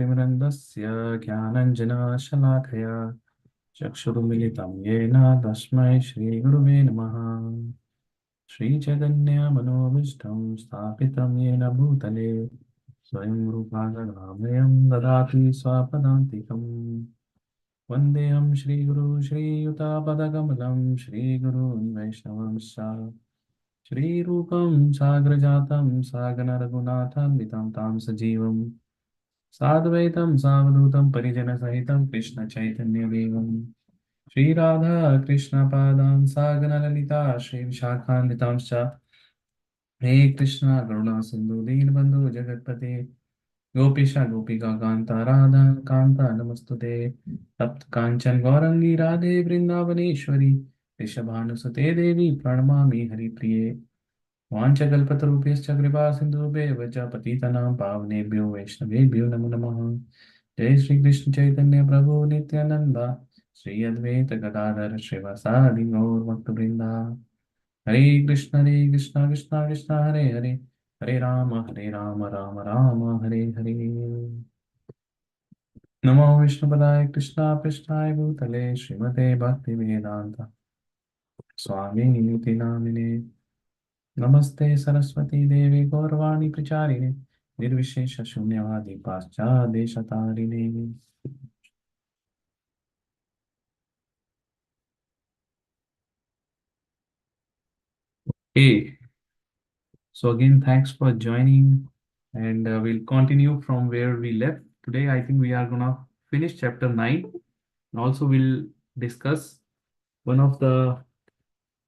तिमिरन्दस्य ज्ञानञ्जनशलाकया चक्षुरुमिलितं येन तस्मै श्रीगुरुवे नमः। श्रीचैतन्यमनोभीष्टं स्थापितं येन भूतले स्वयं रूपा गदामयं ददाति स्वपदान्तिकम्। वन्देऽहं श्रीगुरु श्रीयुतापदकमलं श्रीगुरून् वैष्णवंश्च श्रीरूपं साग्रजातं सागररघुनाथान्वितं तां सजीवं साद्वैतं सावधूतं परिजनसहितं कृष्णचैतन्यदेवं श्रीराधा कृष्णपादान् सागरललिता श्रीविशाखान्वितांश्च हे कृष्ण करुणा सिन्धु दीनबन्धु जगत्पते गोपीश गोपिका कान्ता राधा कान्ता नमस्तुते तप्त काञ्चन गौरंगी राधे वृन्दावनेश्वरी ऋषभानुसुते देवी प्रणमामि हरिप्रिये वाञ्छकल्पतरुभ्यश्च कृपा सिन्धुभ्येव च पतितनां पावनेभ्यो वैष्णवेभ्यो नमो नमः। जय श्री कृष्ण चैतन्य प्रभु नित्यानंद श्री अद्वैत गदाधर श्रीवासादि गौर भक्तवृंदा। हरे कृष्ण कृष्ण कृष्ण हरे हरे हरे राम राम राम हरे हरे। नमो विष्णुपदाय कृष्णा पृष्ठाय भूतले श्रीमते भक्ति वेदांत स्वामी निति नामिने नमस्ते सरस्वती देवी गौरवाणी प्रचारिणे निर्विशेष शून्यवादी पाश्चादेशतारिणे। Hey, so again, thanks for joining, and we'll continue from where we left. Today, I think we are gonna finish chapter 9, and also we'll discuss one of the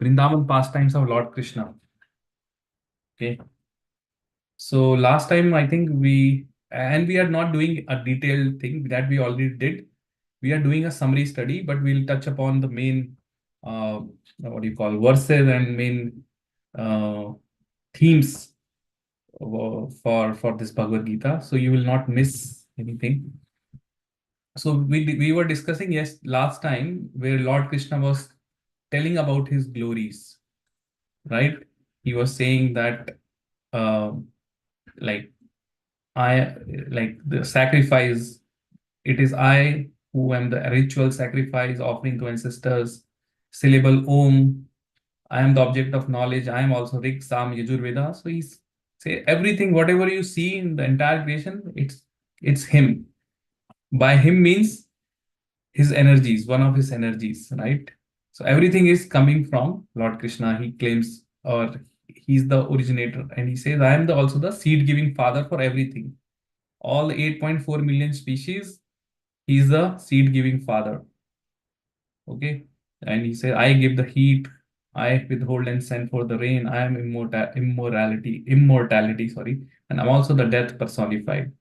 Vrindavan pastimes of Lord Krishna. Okay, so last time I think we are not doing a detailed thing that we already did. We are doing a summary study, but we'll touch upon the main, what do you call, verses and main uh, themes for this Bhagavad Gita. So you will not miss anything. So we were discussing last time where Lord Krishna was telling about his glories, right? He was saying that uh, like I like the sacrifice. It is I who am the ritual sacrifice offering to ancestors. Syllable Om. I am the object of knowledge. I am also Rig, Sam, Yajur, Veda. So he's say everything, whatever you see in the entire creation, it's him. By him means his energies, one of his energies, right? So everything is coming from Lord Krishna. He claims, or he's the originator, and he says, I am also the seed-giving father for everything. All 8.4 million species, he's the seed-giving father. Okay. And he said, I give the heat, I withhold and send for the rain, I am immortality, sorry, and I'm also the death personified.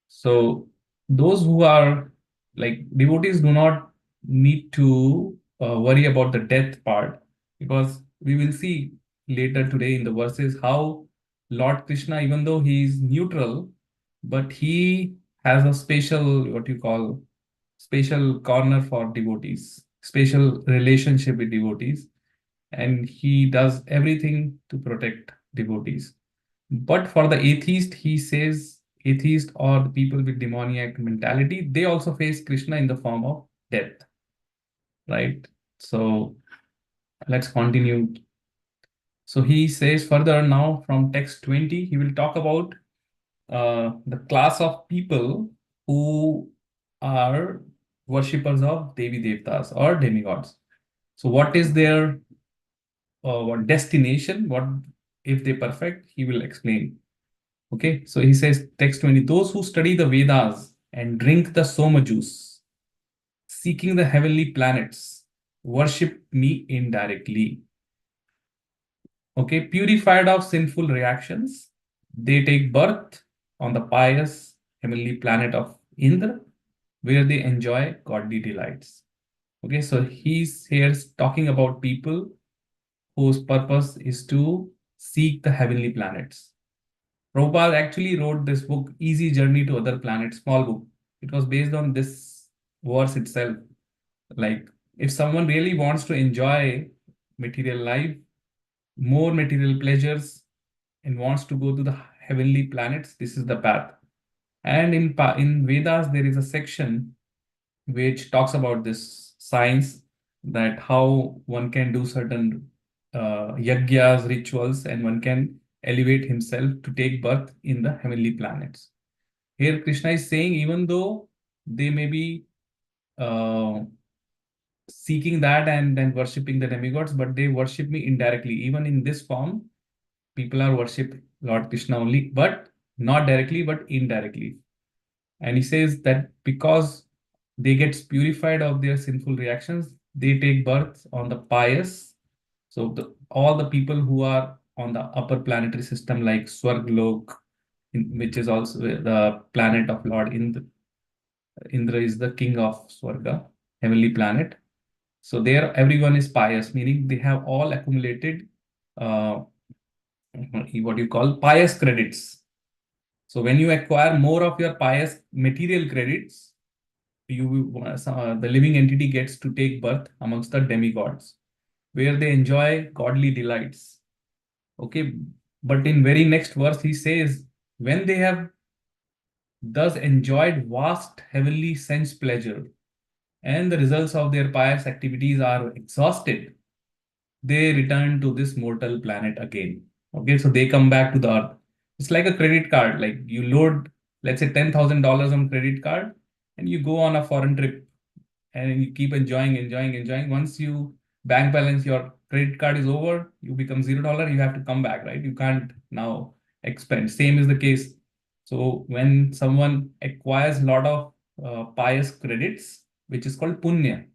So those who are like devotees do not need to worry about the death part, because we will see later today in the verses how Lord Krishna, even though he is neutral, but he has a special, what you call, special corner for devotees, special relationship with devotees, and he does everything to protect devotees. But for the atheist, he says atheist or the people with demoniac mentality, they also face Krishna in the form of death, right? So let's continue. So he says further now from text 20, he will talk about the class of people who are worshippers of Devi Devtas or demigods. So what is their what destination? What if they perfect? He will explain. Okay, so he says, text 20, those who study the Vedas and drink the Soma juice, seeking the heavenly planets, worship me indirectly. Okay, purified of sinful reactions, they take birth on the pious heavenly planet of Indra, where they enjoy godly delights. Okay, so he's here talking about people whose purpose is to seek the heavenly planets. Prabhupada actually wrote this book, Easy Journey to Other Planets, small book. It was based on this verse itself. Like, if someone really wants to enjoy material life, more material pleasures, and wants to go to the heavenly planets, this is the path. And in Vedas, there is a section which talks about this science, that how one can do certain yagyas, rituals, and one can elevate himself to take birth in the heavenly planets. Here, Krishna is saying, even though they may be uh, seeking that and then worshipping the demigods, but they worship me indirectly. Even in this form, people are worship Lord Krishna only, but not directly, but indirectly. And he says that because they get purified of their sinful reactions, they take birth on the pious. So all the people who are on the upper planetary system, like Swarglok, which is also the planet of Lord Indra. Indra is the king of Swarga, heavenly planet. So there, everyone is pious, meaning they have all accumulated what you call pious credits. So when you acquire more of your pious material credits, the living entity gets to take birth amongst the demigods, where they enjoy godly delights. Okay, but in very next verse he says, when they have thus enjoyed vast heavenly sense pleasure, and the results of their pious activities are exhausted, they return to this mortal planet again. Okay, so they come back to the earth. It's like a credit card. Like you load, let's say $10,000 on credit card, and you go on a foreign trip, and you keep enjoying, enjoying, enjoying. Once you bank balance, your credit card is over, you become $0. You have to come back, right? You can't now expend. Same is the case. So when someone acquires a lot of pious credits, which is called punya,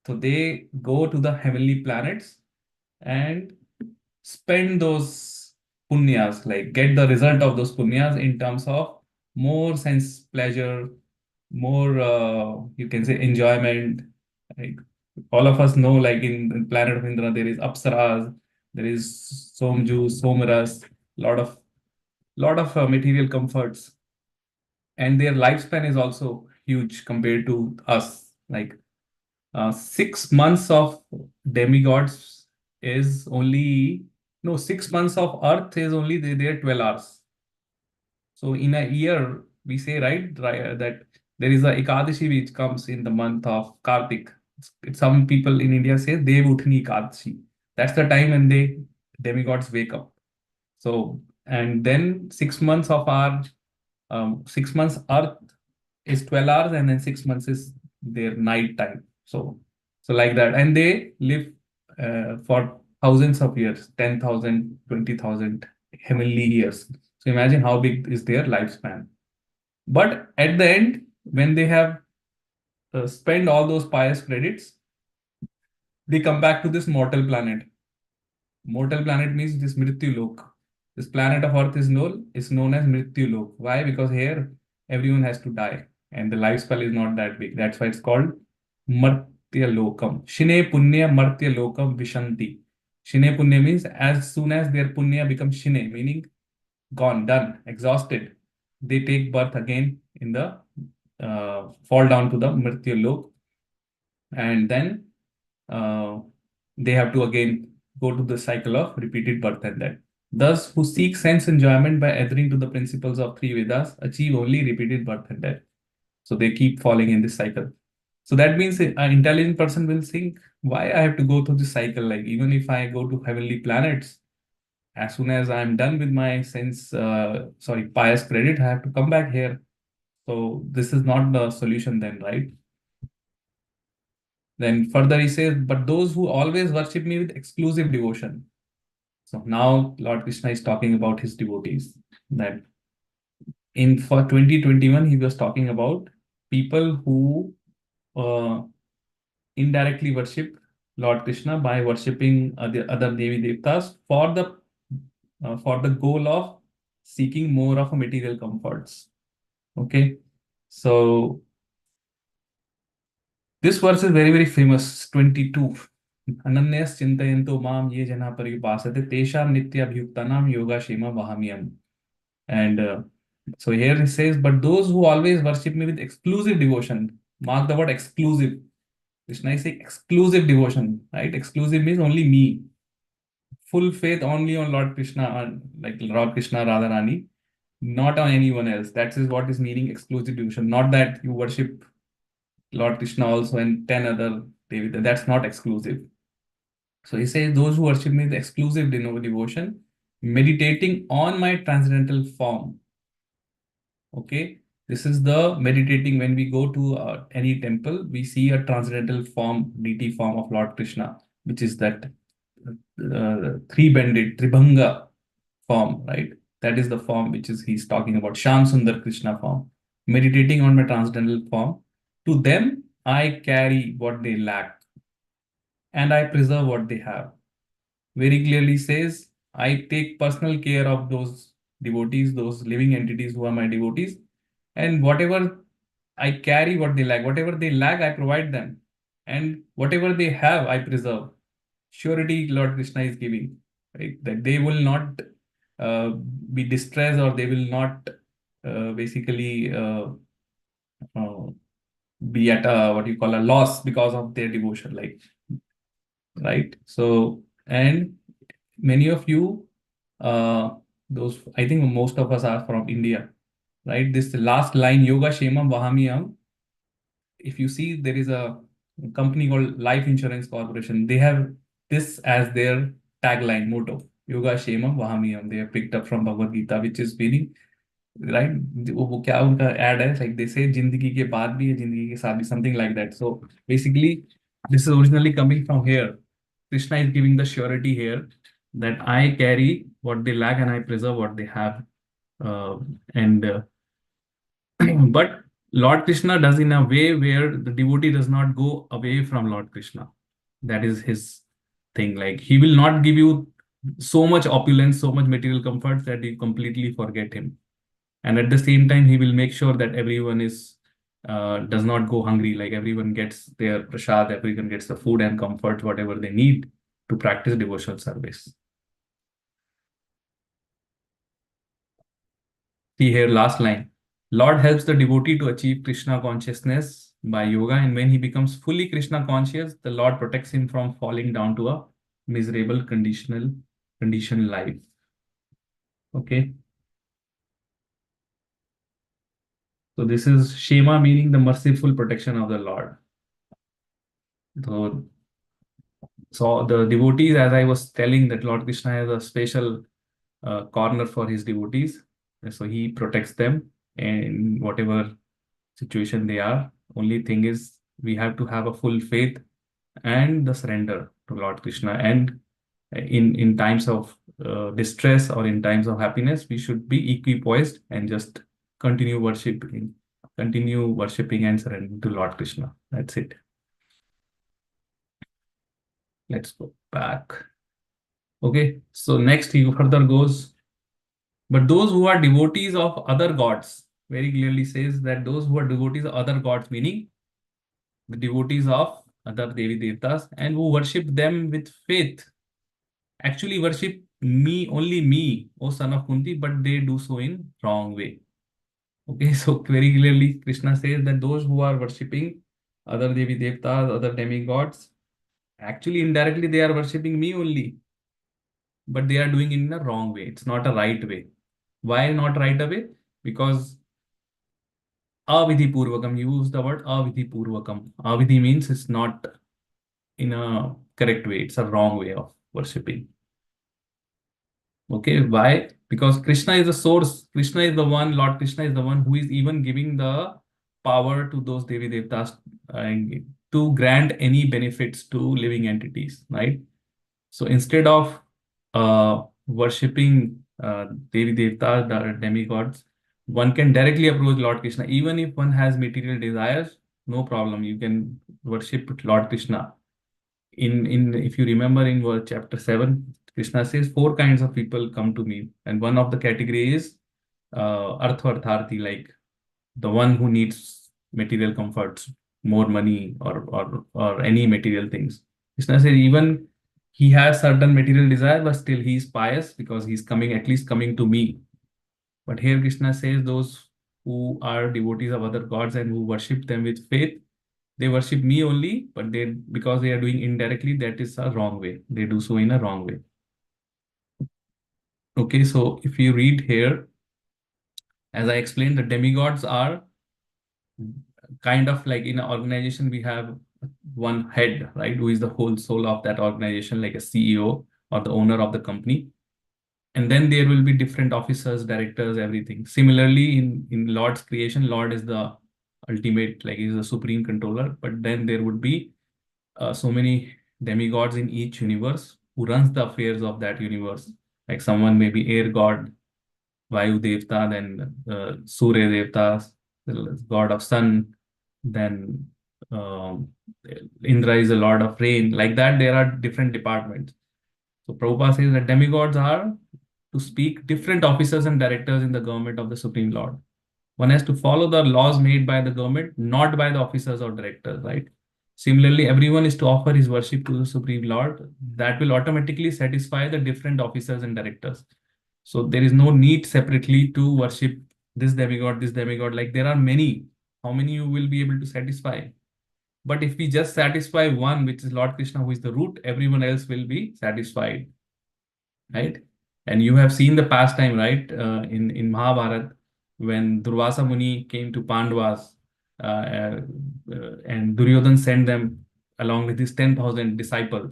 so they go to the heavenly planets and spend those punyas, like get the result of those punyas in terms of more sense pleasure, more you can say enjoyment. Like all of us know, like in planet of Indra, there is Apsaras, there is Somju, Somaras, lot of material comforts, and their lifespan is also huge compared to us. Like 6 months of demigods is only, no, 6 months of Earth is only there 12 hours. So in a year, we say, right, that there is a Ekadashi which comes in the month of Kartik. Some people in India say Dev Uthni Ekadashi. That's the time when they demigods wake up. So, and then 6 months of our 6 months Earth is 12 hours, and then 6 months is their night time. So like that, and they live for thousands of years, 10,000, 20,000 heavenly years. So imagine how big is their lifespan. But at the end, when they have spent all those pious credits, they come back to this mortal planet. Mortal planet means this Mrityu Lok. This planet of Earth is known as Mrityu Lok. Why? Because here everyone has to die, and the lifespan is not that big. That's why it's called Martya Lokam. Shine Punya Martya Lokam Vishanti. Shine Punya means as soon as their Punya becomes Shine, meaning gone, done, exhausted, they take birth again in the fall down to the Mritya Lok, and then uh, they have to again go to the cycle of repeated birth and death. Thus, who seek sense enjoyment by adhering to the principles of three Vedas achieve only repeated birth and death. So they keep falling in this cycle. So that means an intelligent person will think, why I have to go through this cycle? Like even if I go to heavenly planets, as soon as I'm done with my pious credit, I have to come back here. So this is not the solution then, right? Then further he says, but those who always worship me with exclusive devotion. So now Lord Krishna is talking about his devotees. That in for 2021, he was talking about people who uh, indirectly worship Lord Krishna by worshipping other Devi Devtas for the goal of seeking more of a material comforts. Okay, so this verse is very, very famous, 22. Ananyas chintayanto mam ye jana paripasate tesham nityabhyuktanam yoga shema vahamyam. And so here it says, but those who always worship me with exclusive devotion, mark the word exclusive. Krishna is saying exclusive devotion, right? Exclusive means only me. Full faith only on Lord Krishna, like Lord Krishna Radharani. not on anyone else. That is what is meaning exclusive devotion. Not that you worship Lord Krishna also and 10 other Devi. That's not exclusive. So he says, those who worship me with exclusive devotion, meditating on my transcendental form. Okay, this is the meditating. When we go to any temple, we see a transcendental form, deity form of Lord Krishna, which is that three-bended Tribhanga form, right? That is the form which is he's talking about, Sham Sundar Krishna form. Meditating on my transcendental form, to them I carry what they lack and I preserve what they have. Very clearly says, I take personal care of those devotees, those living entities who are my devotees, and whatever I carry what they lack, whatever they lack, I provide them, and whatever they have, I preserve. Surety Lord Krishna is giving, right? That they will not uh, be distressed, or they will not basically uh, be at a what you call a loss because of their devotion, like, right? So, and many of you, uh, those, I think most of us are from India, right? This last line, Yoga Shemam Vahamiyam. If you see, there is a company called Life Insurance Corporation. They have this as their tagline, motto, Yoga Shemam Vahamiyam. They have picked up from Bhagavad Gita, which is meaning, right? वो क्या उनका ad है, like they say, जिंदगी के बाद भी है, जिंदगी के साथ भी, something like that. So basically, this is originally coming from here. Krishna is giving the surety here that I carry what they lack and I preserve what they have. And but Lord Krishna does in a way where the devotee does not go away from Lord Krishna. That is his thing. Like he will not give you so much opulence, so much material comforts that you completely forget him. And at the same time, he will make sure that everyone is does not go hungry. Like everyone gets their prasad, everyone gets the food and comfort, whatever they need to practice devotional service. See here, last line. Lord helps the devotee to achieve Krishna consciousness by yoga, and when he becomes fully Krishna conscious, the Lord protects him from falling down to a miserable conditioned life. Okay. So this is Shema, meaning the merciful protection of the Lord. So the devotees, as I was telling, that Lord Krishna has a special corner for his devotees. So he protects them in whatever situation they are. Only thing is, we have to have a full faith and the surrender to Lord Krishna. And in times of distress or in times of happiness, we should be equipoised and just continue worshiping and surrendering to Lord Krishna. That's it. Let's go back. Okay, so next he further goes, but those who are devotees of other gods, very clearly says that those who are devotees of other gods, meaning the devotees of other Devi Devtas, and who worship them with faith, actually worship me, only me, O son of Kunti, but they do so in wrong way. Okay, so very clearly Krishna says that those who are worshipping other Devi Devtas, other demigods, actually indirectly they are worshipping me only, but they are doing it in a wrong way. It's not a right way. Why not right away? Because avidhi purvakam, use the word avidhi purvakam. Avidhi means it's not in a correct way. It's a wrong way of worshipping. Okay, why? Because Krishna is the source. Krishna is the one, Lord Krishna is the one who is even giving the power to those Devi Devtas to grant any benefits to living entities, right? So instead of worshipping Devi Devtas, the demigods, one can directly approach Lord Krishna. Even if one has material desires, no problem. You can worship Lord Krishna. In if you remember in chapter 7, Krishna says 4 kinds of people come to me, and one of the category is artharthi, like the one who needs material comforts, more money, or any material things. Krishna says even he has certain material desire, but still he is pious because he's coming, at least coming to me. But here Krishna says those who are devotees of other gods and who worship them with faith, they worship me only, but they, because they are doing indirectly, that is a wrong way. They do so in a wrong way. Okay, so if you read here, As I explained, the demigods are kind of like in an organization, we have one head, right, who is the whole soul of that organization, like a CEO or the owner of the company. And then there will be different officers, directors, everything. Similarly, in Lord's creation, Lord is the ultimate, like he's the supreme controller. But then there would be so many demigods in each universe who runs the affairs of that universe. Like someone may be air god, Vayu Devta, then Surya Devta, the god of sun, then Indra is the lord of rain. Like that, there are different departments. So Prabhupada says that demigods are to speak different officers and directors in the government of the Supreme Lord. One has to follow the laws made by the government, not by the officers or directors, right? Similarly, everyone is to offer his worship to the Supreme Lord. That will automatically satisfy the different officers and directors. So there is no need separately to worship this demigod, this demigod. Like there are many. How many you will be able to satisfy? But if we just satisfy one, which is Lord Krishna, who is the root, everyone else will be satisfied, right? And you have seen the pastime, right? In Mahabharata, when Durvasa Muni came to Pandavas, and Duryodhan sent them along with his 10,000 disciples,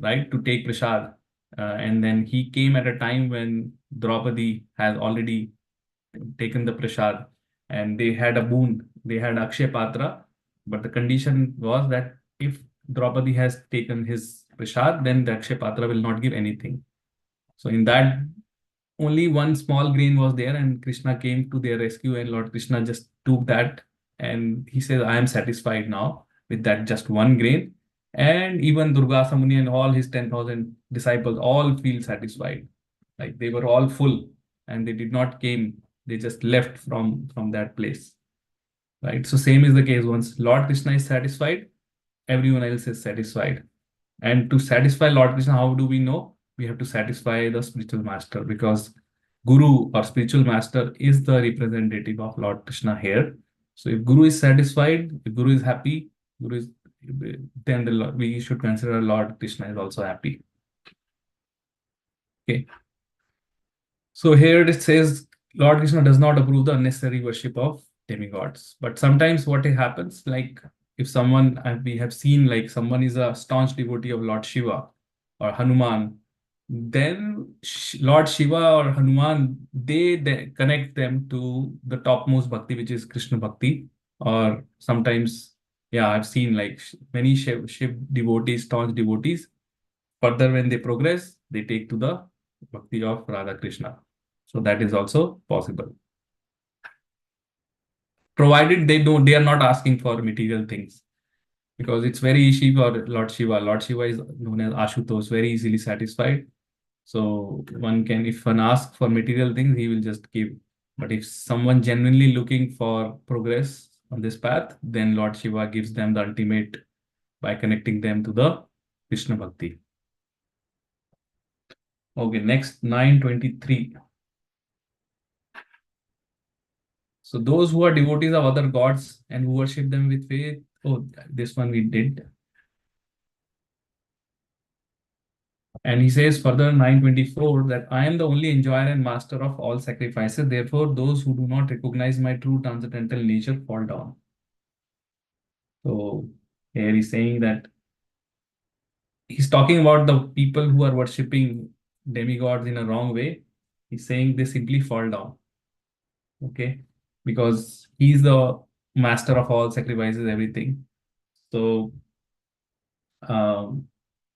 right, to take prasad. And then he came at a time when Draupadi has already taken the prasad, and they had a boon. They had Akshay Patra, but the condition was that if Draupadi has taken his prasad, then the Akshay Patra will not give anything. So in that, only one small grain was there, and Krishna came to their rescue, and Lord Krishna just took that, and he says, I am satisfied now with that just one grain. And even Durga Samuni and all his 10,000 disciples all feel satisfied. Like they were all full and they did not came, they just left from that place. Right. So same is the case. Once Lord Krishna is satisfied, everyone else is satisfied. And to satisfy Lord Krishna, how do we know? We have to satisfy the spiritual master, because Guru or spiritual master is the representative of Lord Krishna here. So if Guru is satisfied, if Guru is happy, Guru is then we should consider Lord Krishna is also happy. Okay. So here it says Lord Krishna does not approve the unnecessary worship of demigods. But sometimes what happens, like if someone, we have seen like someone is a staunch devotee of Lord Shiva or Hanuman, then Lord Shiva or Hanuman, they connect them to the topmost bhakti, which is Krishna bhakti. Or sometimes, yeah, I've seen like many Shiv devotees, staunch devotees, further when they progress, they take to the bhakti of Radha Krishna. So that is also possible. Provided they are not asking for material things. Because it's very easy for Lord Shiva. Lord Shiva is known as Ashutosh, very easily satisfied. So one can, if one asks for material things, he will just give. But if someone genuinely looking for progress on this path, then Lord Shiva gives them the ultimate by connecting them to the Krishna Bhakti. Okay, next 923. So those who are devotees of other gods and who worship them with faith. Oh, this one we did. And he says further 924 that I am the only enjoyer and master of all sacrifices. Therefore, those who do not recognize my true transcendental nature fall down. So here he's saying that he's talking about the people who are worshipping demigods in a wrong way. He's saying they simply fall down. Okay. Because he's the master of all sacrifices, everything. So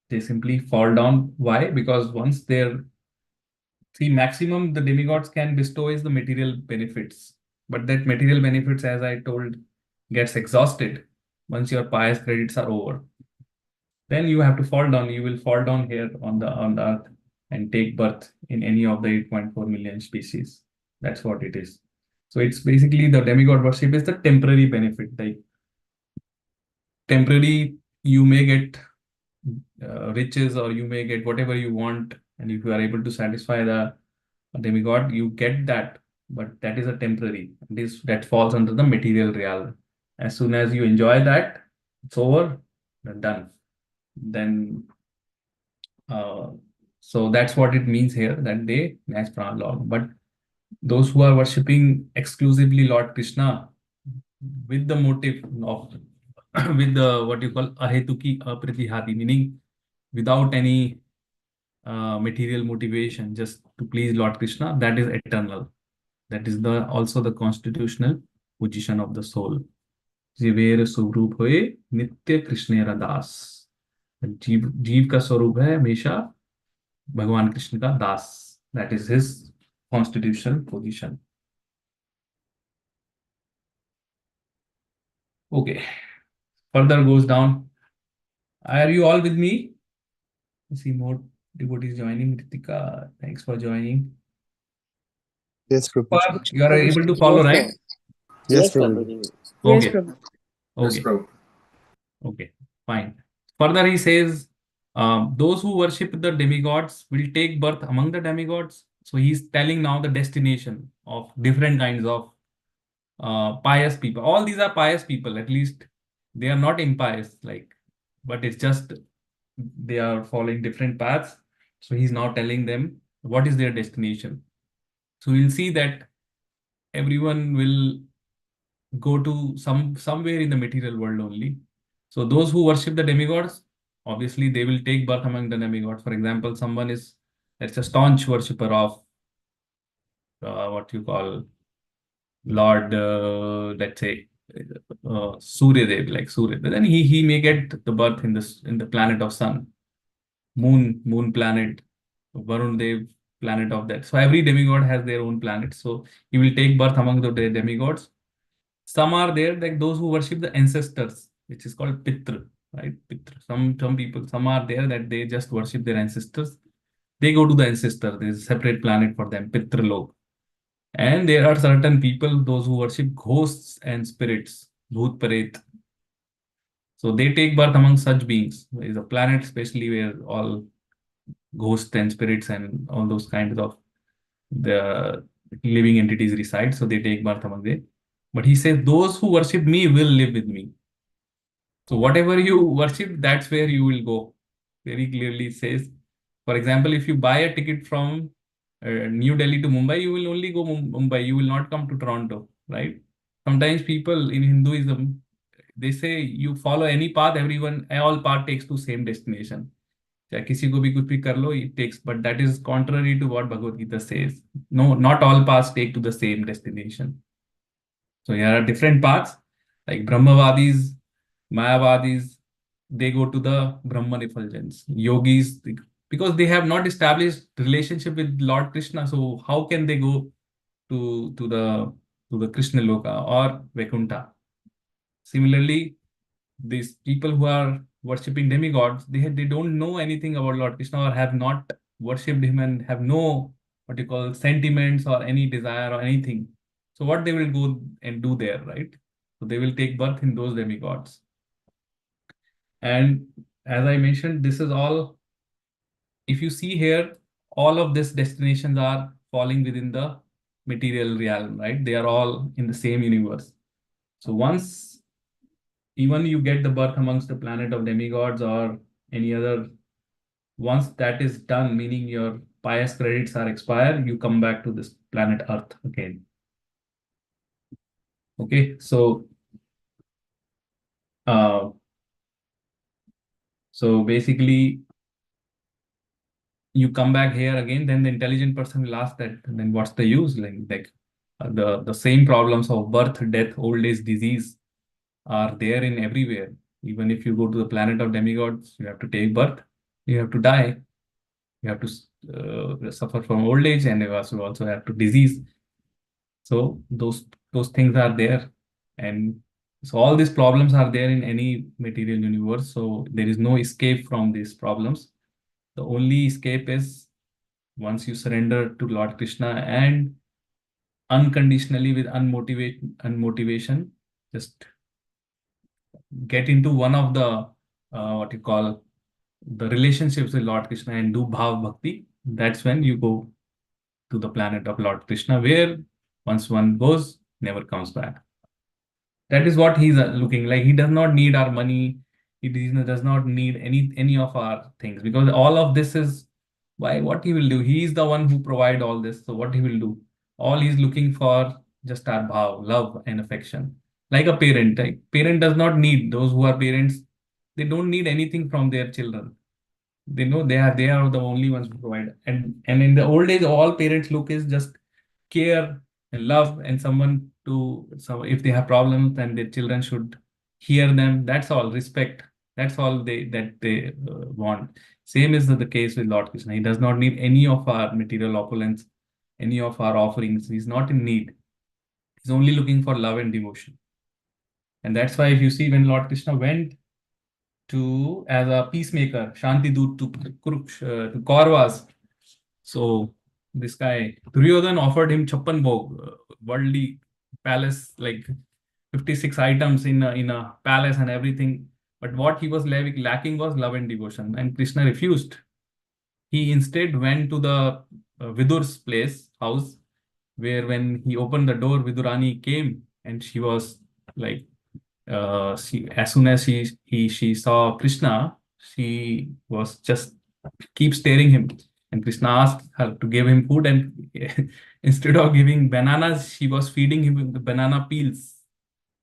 they simply fall down. Why? Because once they're, see, maximum the demigods can bestow is the material benefits. But that material benefits, as I told, gets exhausted once your pious credits are over. Then you have to fall down. You will fall down here on the earth and take birth in any of the 8.4 million species. That's what it is. So it's basically the demigod worship is the temporary benefit. Like temporary, you may get riches or you may get whatever you want, and if you are able to satisfy the demigod, you get that, but that is a temporary. That falls under the material realm. As soon as you enjoy that, it's over, done. Then, uh, so that's what it means here, that they match Pran Lord. But Those who are worshipping exclusively Lord Krishna with the motive of with the what you call ahetuki apratihati, meaning without any material motivation, just to please Lord Krishna, that is eternal. That is the also the constitutional position of the soul. जीवेर स्वरूप होए नित्य कृष्णेरा दास। जीव जीव का स्वरूप है हमेशा भगवान कृष्ण का दास। That is his constitutional position. Okay, further goes down. Are you all with me? I see more devotees joining. Ritika, thanks for joining. Yes, Prabhuji. You are able to follow, Yes, right? sir. Yes, Yes, Prabhuji. Prabhuji. Yes, Okay, Prabhu. Yes, okay, Prabhu. okay, fine. Further, he says, those who worship the demigods will take birth among the demigods. So he's telling now the destination of different kinds of pious people. All these are pious people, at least they are not impious, like, but it's just they are following different paths. So he's now telling them what is their destination. So we'll see that everyone will go to somewhere in the material world only. So those who worship the demigods, obviously they will take birth among the demigods. For example, someone is, let's a staunch worshipper of what you call Lord, let's say Surya Dev, like Surya. But then he may get the birth in this in the planet of sun, moon planet, Varun Dev, planet of that. So every demigod has their own planet. So he will take birth among the demigods. Some are there, like those who worship the ancestors, which is called Pitra, right? Pitra. Some people, some are there that they just worship their ancestors. They go to the ancestor. There is a separate planet for them, Pitra Lok. And there are certain people, those who worship ghosts and spirits, Bhoot Paret. So they take birth among such beings. There is a planet, especially where all ghosts and spirits and all those kinds of the living entities reside. So they take birth among them. But he says, those who worship me will live with me. So whatever you worship, that's where you will go. Very clearly says. For example, if you buy a ticket from New Delhi to Mumbai, you will only go Mumbai. You will not come to Toronto, right? Sometimes people in Hinduism, they say you follow any path, everyone, all path takes to same destination. चाहे किसी को भी कुछ भी कर लो, it takes, but that is contrary to what Bhagavad Gita says. No, not all paths take to the same destination. So here are different paths, like Brahmavadis, Mayavadis, they go to the Brahman effulgence. Yogis, because they have not established relationship with Lord Krishna, so how can they go to the Krishna Loka or Vaikuntha? Similarly, these people who are worshipping demigods, they don't know anything about Lord Krishna or have not worshipped him and have no what you call sentiments or any desire or anything. So what they will go and do there, right? So they will take birth in those demigods. And as I mentioned, this is all, if you see here, all of these destinations are falling within the material realm, right? They are all in the same universe. So once even you get the birth amongst the planet of demigods or any other, once that is done, meaning your pious credits are expired, you come back to this planet Earth again. Okay, uh, so basically you come back here again, then the intelligent person will ask that, then what's the use? Like the same problems of birth, death, old age, disease are there in everywhere. Even if you go to the planet of demigods, you have to take birth, you have to die, you have to suffer from old age, and you also have to disease. So those things are there, and so all these problems are there in any material universe. So there is no escape from these problems. The only escape is once you surrender to Lord Krishna and unconditionally with unmotivation, just get into one of the what you call the relationships with Lord Krishna and do bhav bhakti. That's when you go to the planet of Lord Krishna, where once one goes, never comes back. That is what he's looking like. He does not need our money. Does not need any of our things, because all of this is why what he will do. He is the one who provide all this. So what he will do? All he's looking for just our bhav, love and affection. Like a parent. Like parent does not need, those who are parents, they don't need anything from their children. They know they are the only ones who provide. And in the old days, all parents look is just care and love and someone to, so if they have problems, then their children should hear them. That's all. Respect. That's all they want. Same is the case with Lord Krishna. He does not need any of our material opulence, any of our offerings. He's not in need. He's only looking for love and devotion. And that's why if you see when Lord Krishna went to as a peacemaker, Shanti Dut to Kauravas. So this guy Duryodhan offered him Chappan Bhog, worldly palace, like 56 items in a palace and everything. But what he was lacking was love and devotion, and Krishna refused. He instead went to the Vidur's house, where when he opened the door, Vidurani came, and she was like, as soon as she saw Krishna, she was just keep staring him. And Krishna asked her to give him food, and instead of giving bananas, she was feeding him the banana peels.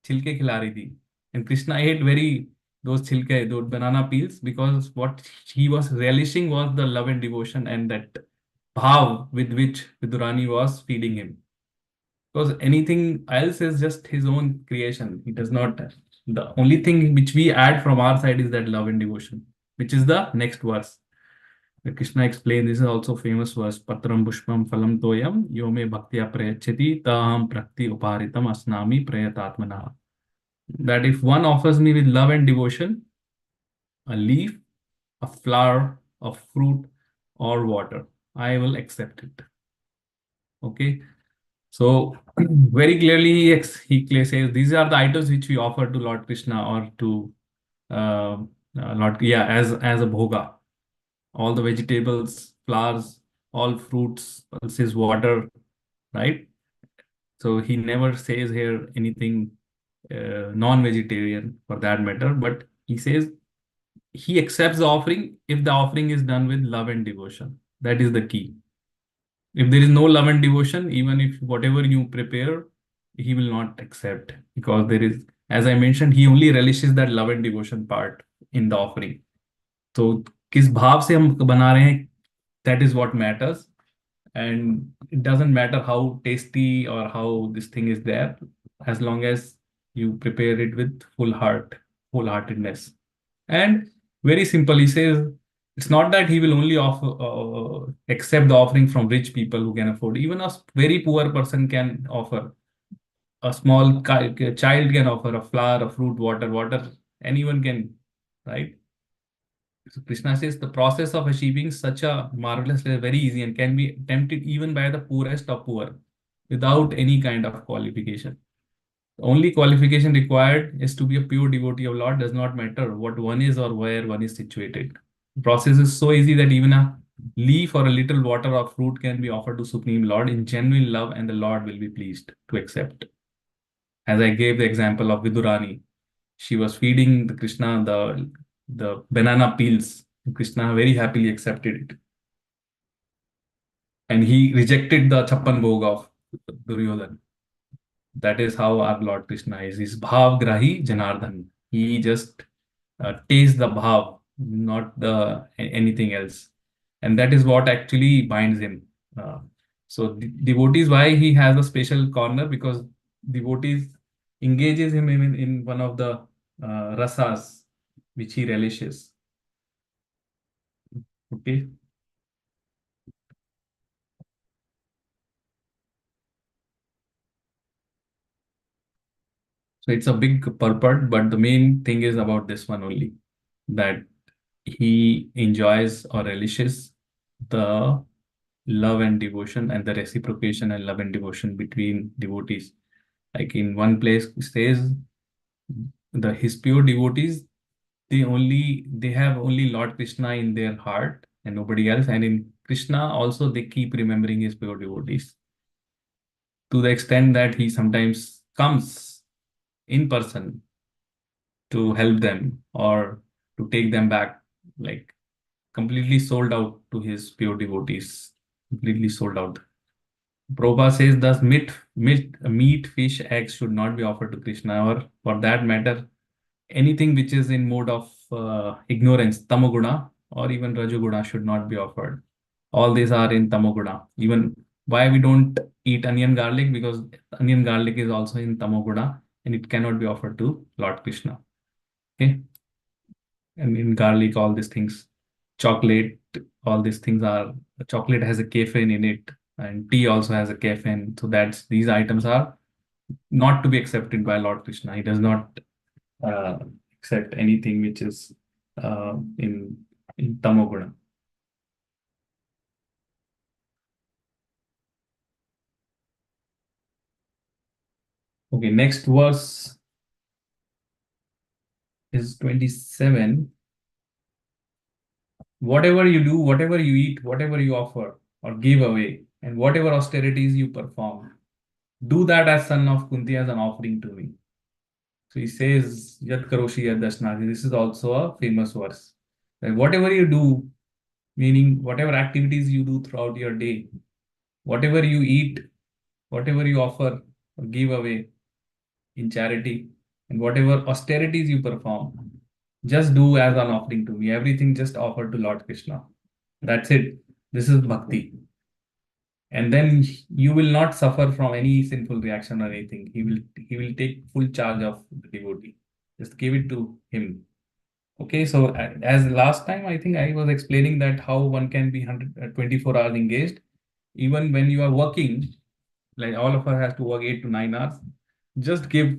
छिलके खिला रही थी. And Krishna ate those chilke, those banana peels, because what he was relishing was the love and devotion and that bhav with which Vidurani was feeding him. Because anything else is just his own creation. He does not. The only thing which we add from our side is that love and devotion, which is the next verse. The Krishna explained, this is also famous verse, Patram Pushpam Phalam Toyam Yome Bhaktya Prayachati Taham Prakti Uparitam Asnami Prayatatmana. That if one offers me with love and devotion, a leaf, a flower, a fruit, or water, I will accept it. Okay. So very clearly he says these are the items which we offer to Lord Krishna or to Lord, as a bhoga. All the vegetables, flowers, all fruits, pulses, water, right? So he never says here anything non-vegetarian for that matter, but he says he accepts the offering if the offering is done with love and devotion. That is the key. If there is no love and devotion, even if whatever you prepare, he will not accept, because there is, as I mentioned, he only relishes that love and devotion part in the offering. So किस भाव से हम बना रहे हैं, that is what matters. And it doesn't matter how tasty or how this thing is there, as long as you prepare it with wholeheartedness. And very simple, he says it's not that he will only offer accept the offering from rich people who can afford. Even a very poor person can offer. A small child can offer a flower, a fruit, water. Anyone can, right? So Krishna says the process of achieving such a marvelous is very easy and can be attempted even by the poorest of poor without any kind of qualification. The only qualification required is to be a pure devotee of Lord. Does not matter what one is or where one is situated. The process is so easy that even a leaf or a little water or fruit can be offered to Supreme Lord in genuine love, and the Lord will be pleased to accept. As I gave the example of Vidurani, she was feeding the Krishna the banana peels. Krishna very happily accepted it. And he rejected the Chappan Bhog of Duryodhan. That is how our Lord Krishna is. He's Bhav Grahi Janardhan. He just tastes the Bhav, not anything else. And that is what actually binds him. So devotees, why he has a special corner? Because devotees engages him in one of the rasas which he relishes. Okay. So it's a big purport, but the main thing is about this one only, that he enjoys or relishes the love and devotion and the reciprocation and love and devotion between devotees. Like in one place it says his pure devotees, they have only Lord Krishna in their heart and nobody else. And in Krishna also they keep remembering his pure devotees, to the extent that he sometimes comes in person to help them or to take them back, like completely sold out to his pure devotees, completely sold out. Prabhupada says thus meat, fish, eggs should not be offered to Krishna, or for that matter, anything which is in mode of ignorance, tamoguna, or even rajoguna should not be offered. All these are in tamoguna. Even why we don't eat onion garlic, because onion garlic is also in tamoguna and it cannot be offered to Lord Krishna. Okay, and in garlic, all these things, chocolate, all these things are, chocolate has a caffeine in it, and tea also has a caffeine. So that's, these items are not to be accepted by Lord Krishna. He does not uh, accept anything which is in tamoguna. Okay, next verse is 27. Whatever you do, whatever you eat, whatever you offer or give away, and whatever austerities you perform, do that as son of Kunti as an offering to me. So he says, Yat Karoshi Yat Dashnati. This is also a famous verse. That whatever you do, meaning whatever activities you do throughout your day, whatever you eat, whatever you offer or give away in charity, and whatever austerities you perform, just do as an offering to me. Everything just offer to Lord Krishna. That's it. This is bhakti. And then you will not suffer from any sinful reaction or anything. He will take full charge of the devotee. Just give it to him. Okay, so as last time, I think I was explaining that how one can be 24 hours engaged. Even when you are working, like all of us has to work 8 to 9 hours, just give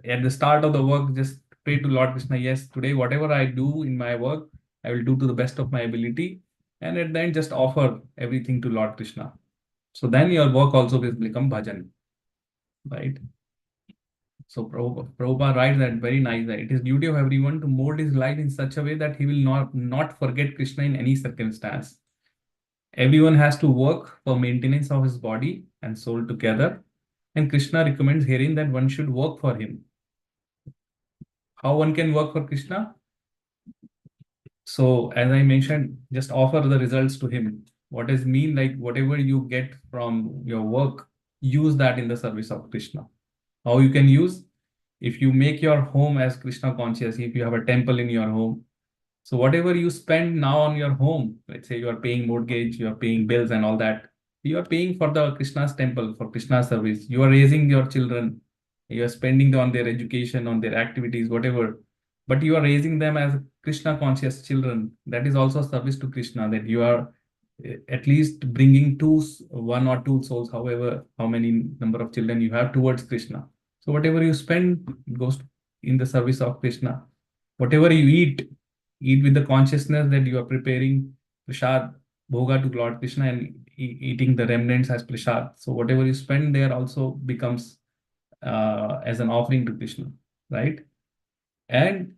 at the start of the work, just pray to Lord Krishna, yes, today, whatever I do in my work, I will do to the best of my ability. And at the end, just offer everything to Lord Krishna. So then your work also will become bhajan, right? So Prabhupada writes that very nice, that it is duty of everyone to mold his life in such a way that he will not forget Krishna in any circumstance. Everyone has to work for maintenance of his body and soul together. And Krishna recommends herein that one should work for him. How one can work for Krishna? So as I mentioned, just offer the results to him. What does mean, like whatever you get from your work, use that in the service of Krishna. How you can use? If you make your home as Krishna conscious, if you have a temple in your home, so whatever you spend now on your home, let's say you are paying mortgage, you are paying bills and all that, you are paying for the Krishna's temple, for Krishna's service. You are raising your children, you are spending on their education, on their activities, whatever. But you are raising them as Krishna conscious children. That is also service to Krishna, that you are at least bringing one or two souls, however, how many number of children you have towards Krishna. So whatever you spend goes in the service of Krishna. Whatever you eat with the consciousness that you are preparing prasad, bhoga to Lord Krishna, and eating the remnants as prasad. So whatever you spend there also becomes as an offering to Krishna, right? And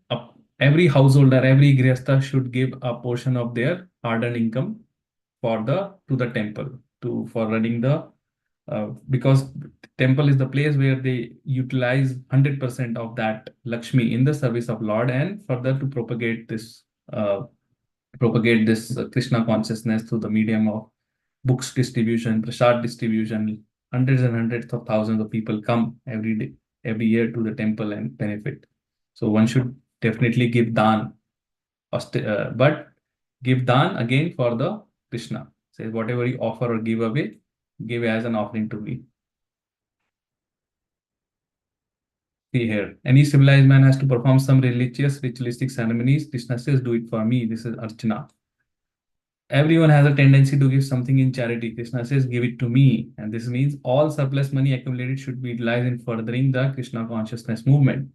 every householder, every grihastha should give a portion of their hard-earned income to the temple for running the because temple is the place where they utilize 100% of that Lakshmi in the service of Lord, and further to uh, propagate this Krishna consciousness through the medium of books distribution, prasad distribution. Hundreds and hundreds of thousands of people come every day, every year to the temple and benefit. So one should definitely give dan, but give dan again for the Krishna. Say whatever you offer or give away, give as an offering to me. See here, any civilized man has to perform some ritualistic ceremonies. Krishna says, do it for me. This is Archana. Everyone has a tendency to give something in charity. Krishna says, give it to me. And this means all surplus money accumulated should be utilized in furthering the Krishna consciousness movement.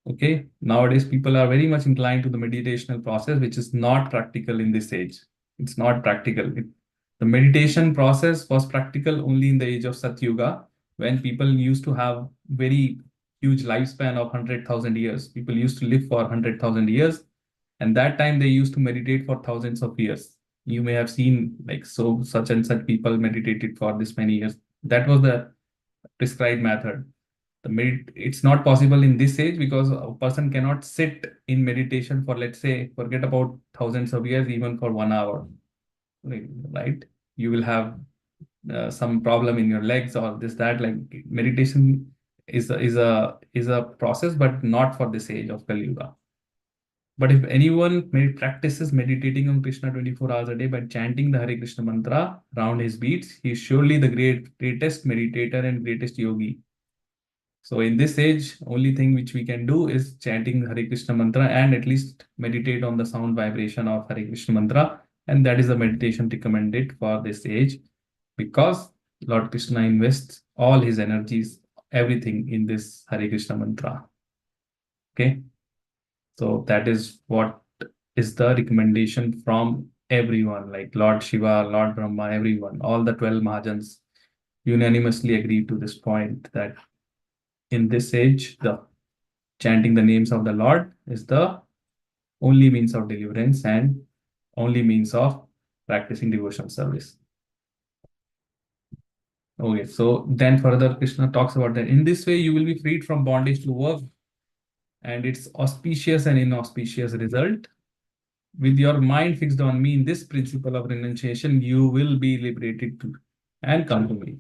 Okay, nowadays people are very much inclined to the meditational process, which is not practical in this age. It's not practical. The meditation process was practical only in the age of Satyuga, when people used to have very huge lifespan of 100,000 years. People used to live for 100,000 years, and that time they used to meditate for thousands of years. You may have seen like so such and such people meditated for this many years. That was the prescribed method. It's not possible in this age because a person cannot sit in meditation for, let's say, forget about thousands of years, even for 1 hour, right? You will have some problem in your legs or this that. Like meditation is a process, but not for this age of Kali Yuga. But if anyone practices meditating on Krishna 24 hours a day by chanting the Hare Krishna mantra around his beats, he is surely the greatest meditator and greatest yogi. So in this age, only thing which we can do is chanting Hare Krishna mantra and at least meditate on the sound vibration of Hare Krishna mantra. And that is the meditation recommended for this age because Lord Krishna invests all his energies, everything in this Hare Krishna mantra. Okay. So that is what is the recommendation from everyone, like Lord Shiva, Lord Brahma, everyone, all the 12 Mahajans unanimously agreed to this point that in this age, the chanting the names of the Lord is the only means of deliverance and only means of practicing devotional service. Okay, so then further Krishna talks about that. In this way, you will be freed from bondage to work and its auspicious and inauspicious result. With your mind fixed on me in this principle of renunciation, you will be liberated to and come to me.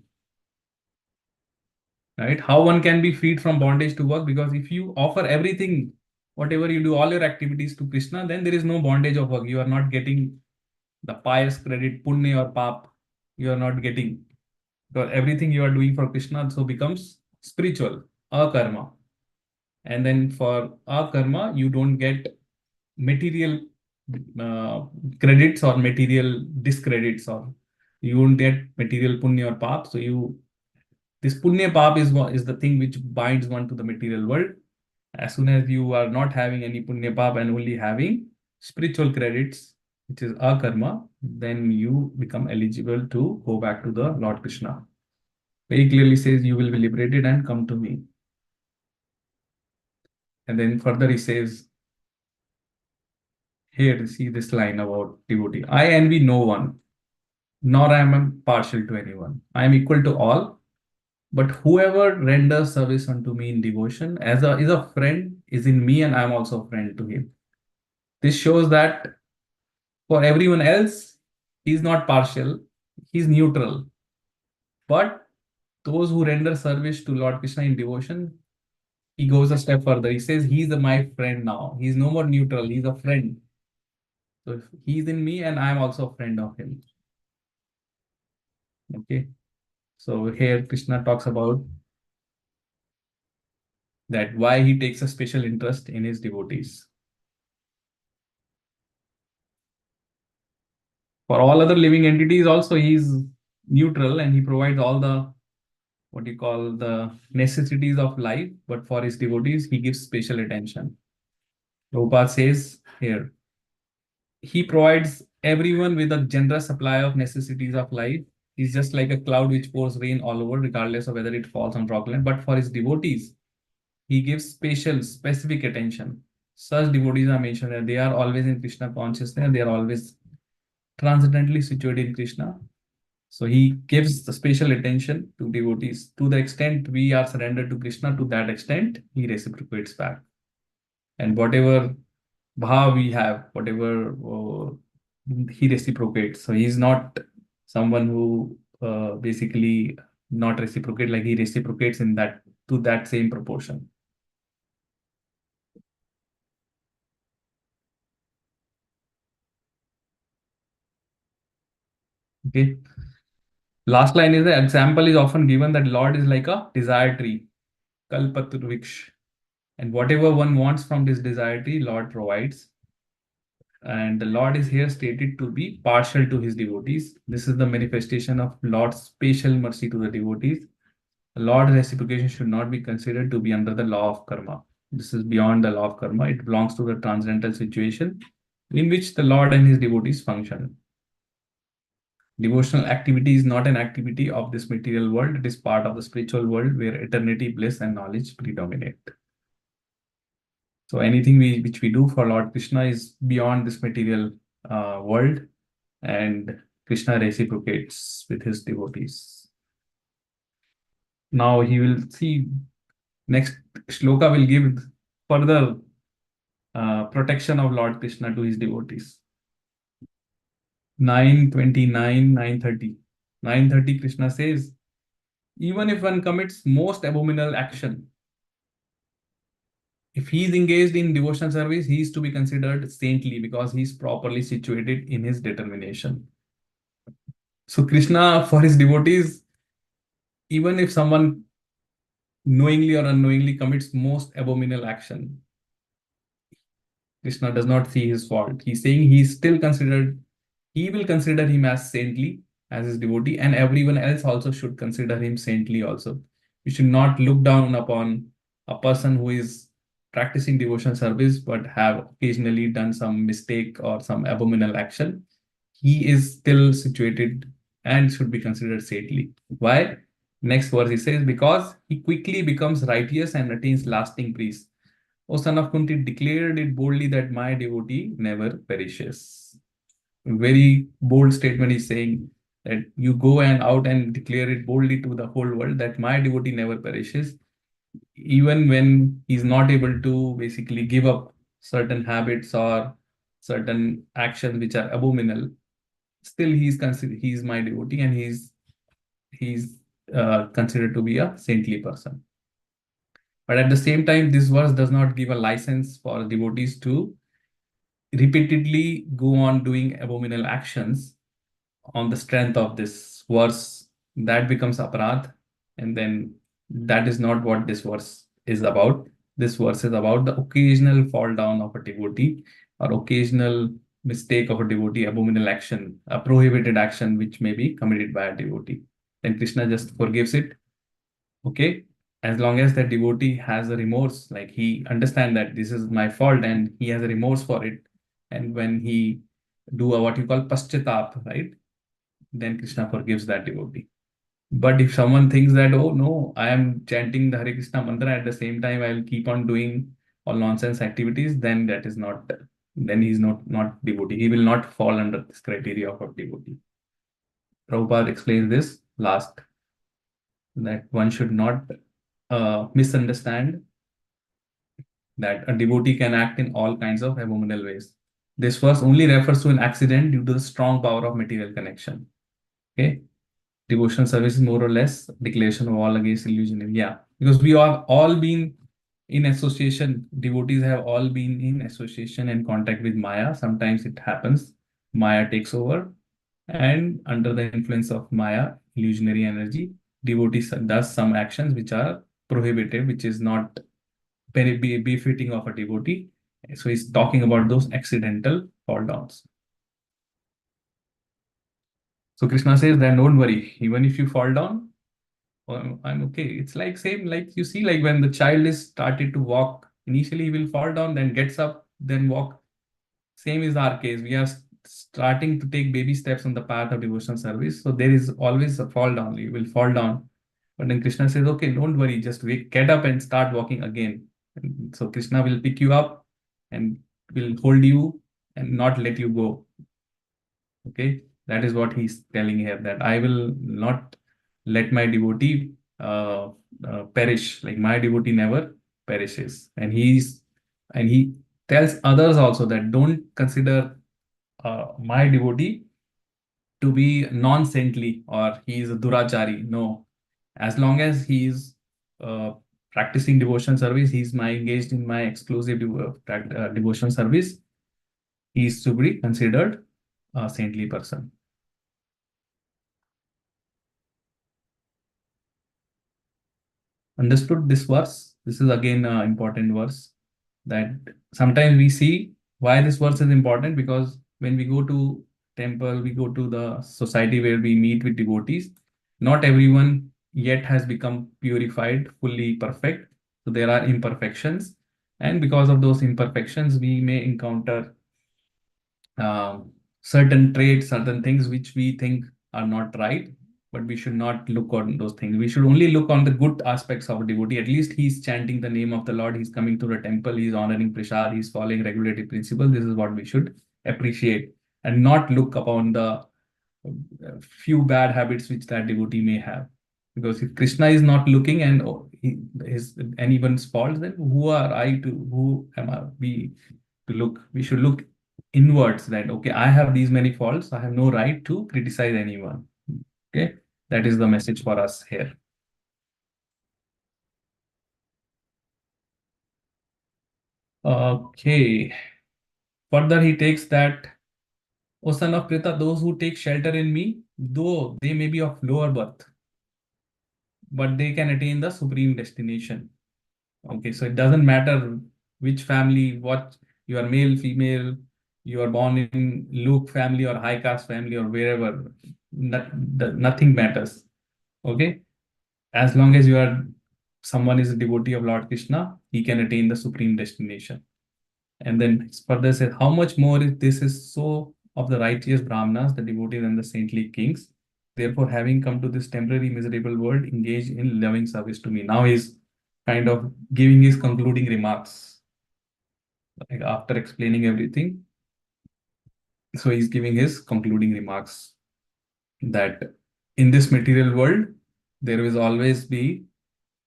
Right? How one can be freed from bondage to work? Because if you offer everything, whatever you do, all your activities to Krishna, then there is no bondage of work. You are not getting the pious credit, punya or pap. You are not getting. Because everything you are doing for Krishna so becomes spiritual, akarma. And then for akarma, you don't get material credits or material discredits, or you won't get material punya or pap. So this punya pap is the thing which binds one to the material world. As soon as you are not having any punya pap and only having spiritual credits, which is akarma, then you become eligible to go back to the Lord Krishna. Very clearly says you will be liberated and come to me. And then further he says, here, see this line about devotee. I envy no one, nor am I partial to anyone. I am equal to all, but whoever renders service unto me in devotion is a friend, is in me, and I am also a friend to him. This shows that for everyone else, he's not partial, he's neutral. But those who render service to Lord Krishna in devotion, he goes a step further. He says, he's my friend now. He's no more neutral, he's a friend. So if he's in me and I'm also a friend of him. Okay. So here Krishna talks about that why he takes a special interest in his devotees. For all other living entities also he's neutral and he provides all the what you call the necessities of life, but for his devotees he gives special attention. Prabhupada says here, he provides everyone with a generous supply of necessities of life. He's just like a cloud which pours rain all over, regardless of whether it falls on droplet. But for his devotees, he gives specific attention. Such devotees are mentioned that they are always in Krishna consciousness and they are always transcendently situated in Krishna. So he gives the special attention to devotees. To the extent we are surrendered to Krishna, to that extent he reciprocates back. And whatever bhav we have, whatever he reciprocates. So he's not someone who basically not reciprocate, like he reciprocates in that to that same proportion. Okay. Last line is the example is often given that Lord is like a desire tree, kalpatriksh, and whatever one wants from this desire tree, Lord provides. And the Lord is here stated to be partial to his devotees. This is the manifestation of Lord's special mercy to the devotees. Lord's reciprocation should not be considered to be under the law of karma. This is beyond the law of karma. It belongs to the transcendental situation in which the Lord and his devotees function. Devotional activity is not an activity of this material world. It is part of the spiritual world where eternity, bliss, and knowledge predominate. So anything which we do for Lord Krishna is beyond this material world, and Krishna reciprocates with his devotees. Now he will see, next shloka will give further protection of Lord Krishna to his devotees. 929, 930. 9:30, Krishna says, even if one commits most abominable action, if he is engaged in devotional service, he is to be considered saintly because he is properly situated in his determination. So Krishna, for his devotees, even if someone knowingly or unknowingly commits most abominable action, Krishna does not see his fault. He's saying he's still considered, he will consider him as saintly, as his devotee, and everyone else also should consider him saintly also. We should not look down upon a person who is practicing devotional service but have occasionally done some mistake or some abominable action. He is still situated and should be considered saintly. Why? Next verse he says, because he quickly becomes righteous and attains lasting peace. O son of Kunti, declared it boldly that my devotee never perishes. Very bold statement is saying that you go and out and declare it boldly to the whole world that my devotee never perishes, even when he's not able to basically give up certain habits or certain actions which are abominable. Still, he's my devotee, and he's considered to be a saintly person. But at the same time, this verse does not give a license for devotees to repeatedly go on doing abominable actions on the strength of this verse. That becomes aparadh, and then that is not what this verse is about. This verse is about the occasional fall down of a devotee or occasional mistake of a devotee, abominable action, a prohibited action which may be committed by a devotee. Then Krishna just forgives it. Okay, as long as that devotee has a remorse, like he understand that this is my fault and he has a remorse for it, and when he do a what you call paschatap, right, then Krishna forgives that devotee. But if someone thinks that, oh no, I am chanting the Hare Krishna mantra at the same time, I'll keep on doing all nonsense activities, then that is not, then he's not devotee. He will not fall under this criteria of a devotee. Prabhupada explains this last, that one should not misunderstand that a devotee can act in all kinds of abominable ways. This verse only refers to an accident due to the strong power of material connection. Okay. Devotional service is more or less declaration of war against illusionism. Yeah, because we have all been in association. Devotees have all been in association and contact with Maya. Sometimes it happens, Maya takes over, and under the influence of Maya, illusionary energy, devotees does some actions which are prohibited, which is not befitting of a devotee. So he's talking about those accidental fall downs. So Krishna says that don't worry, even if you fall down, I'm okay. It's like same, like you see, like when the child is started to walk, initially he will fall down, then gets up, then walk. Same is our case. We are starting to take baby steps on the path of devotional service. So there is always a fall down. You will fall down. But then Krishna says, okay, don't worry, just get up and start walking again. And so Krishna will pick you up and will hold you and not let you go. Okay, that is what he's telling here, that I will not let my devotee perish. Like my devotee never perishes, and he tells others also that don't consider my devotee to be non-saintly or he is a durachari. No, as long as he is practicing devotion service, he's my engaged in my exclusive devotion service. He is to be considered a saintly person. Understood this verse? This is again an important verse that sometimes we see why this verse is important, because when we go to temple, we go to the society where we meet with devotees, not everyone yet has become purified, fully perfect. So there are imperfections. And because of those imperfections, we may encounter certain traits, certain things which we think are not right, but we should not look on those things. We should only look on the good aspects of a devotee. At least he's chanting the name of the Lord, he's coming to the temple, he's honoring prasad, he's following regulative principles. This is what we should appreciate and not look upon the few bad habits which that devotee may have. Because if Krishna is not looking and his anyone's fault, then who am I we to look? We should look inwards that, okay, I have these many faults. I have no right to criticize anyone. Okay, that is the message for us here. Okay, further he takes that, O son of Prita, those who take shelter in me, though they may be of lower birth, but they can attain the supreme destination. Okay, so it doesn't matter which family, what you are male, female, you are born in Luke family or high caste family or wherever, nothing matters. Okay, as long as you are someone is a devotee of Lord Krishna, he can attain the supreme destination. And then further says, how much more if this is so of the righteous Brahmanas, the devotees and the saintly kings. Therefore, having come to this temporary miserable world, engage in loving service to me. Now he's kind of giving his concluding remarks. Like after explaining everything, so he's giving his concluding remarks that in this material world, there will always be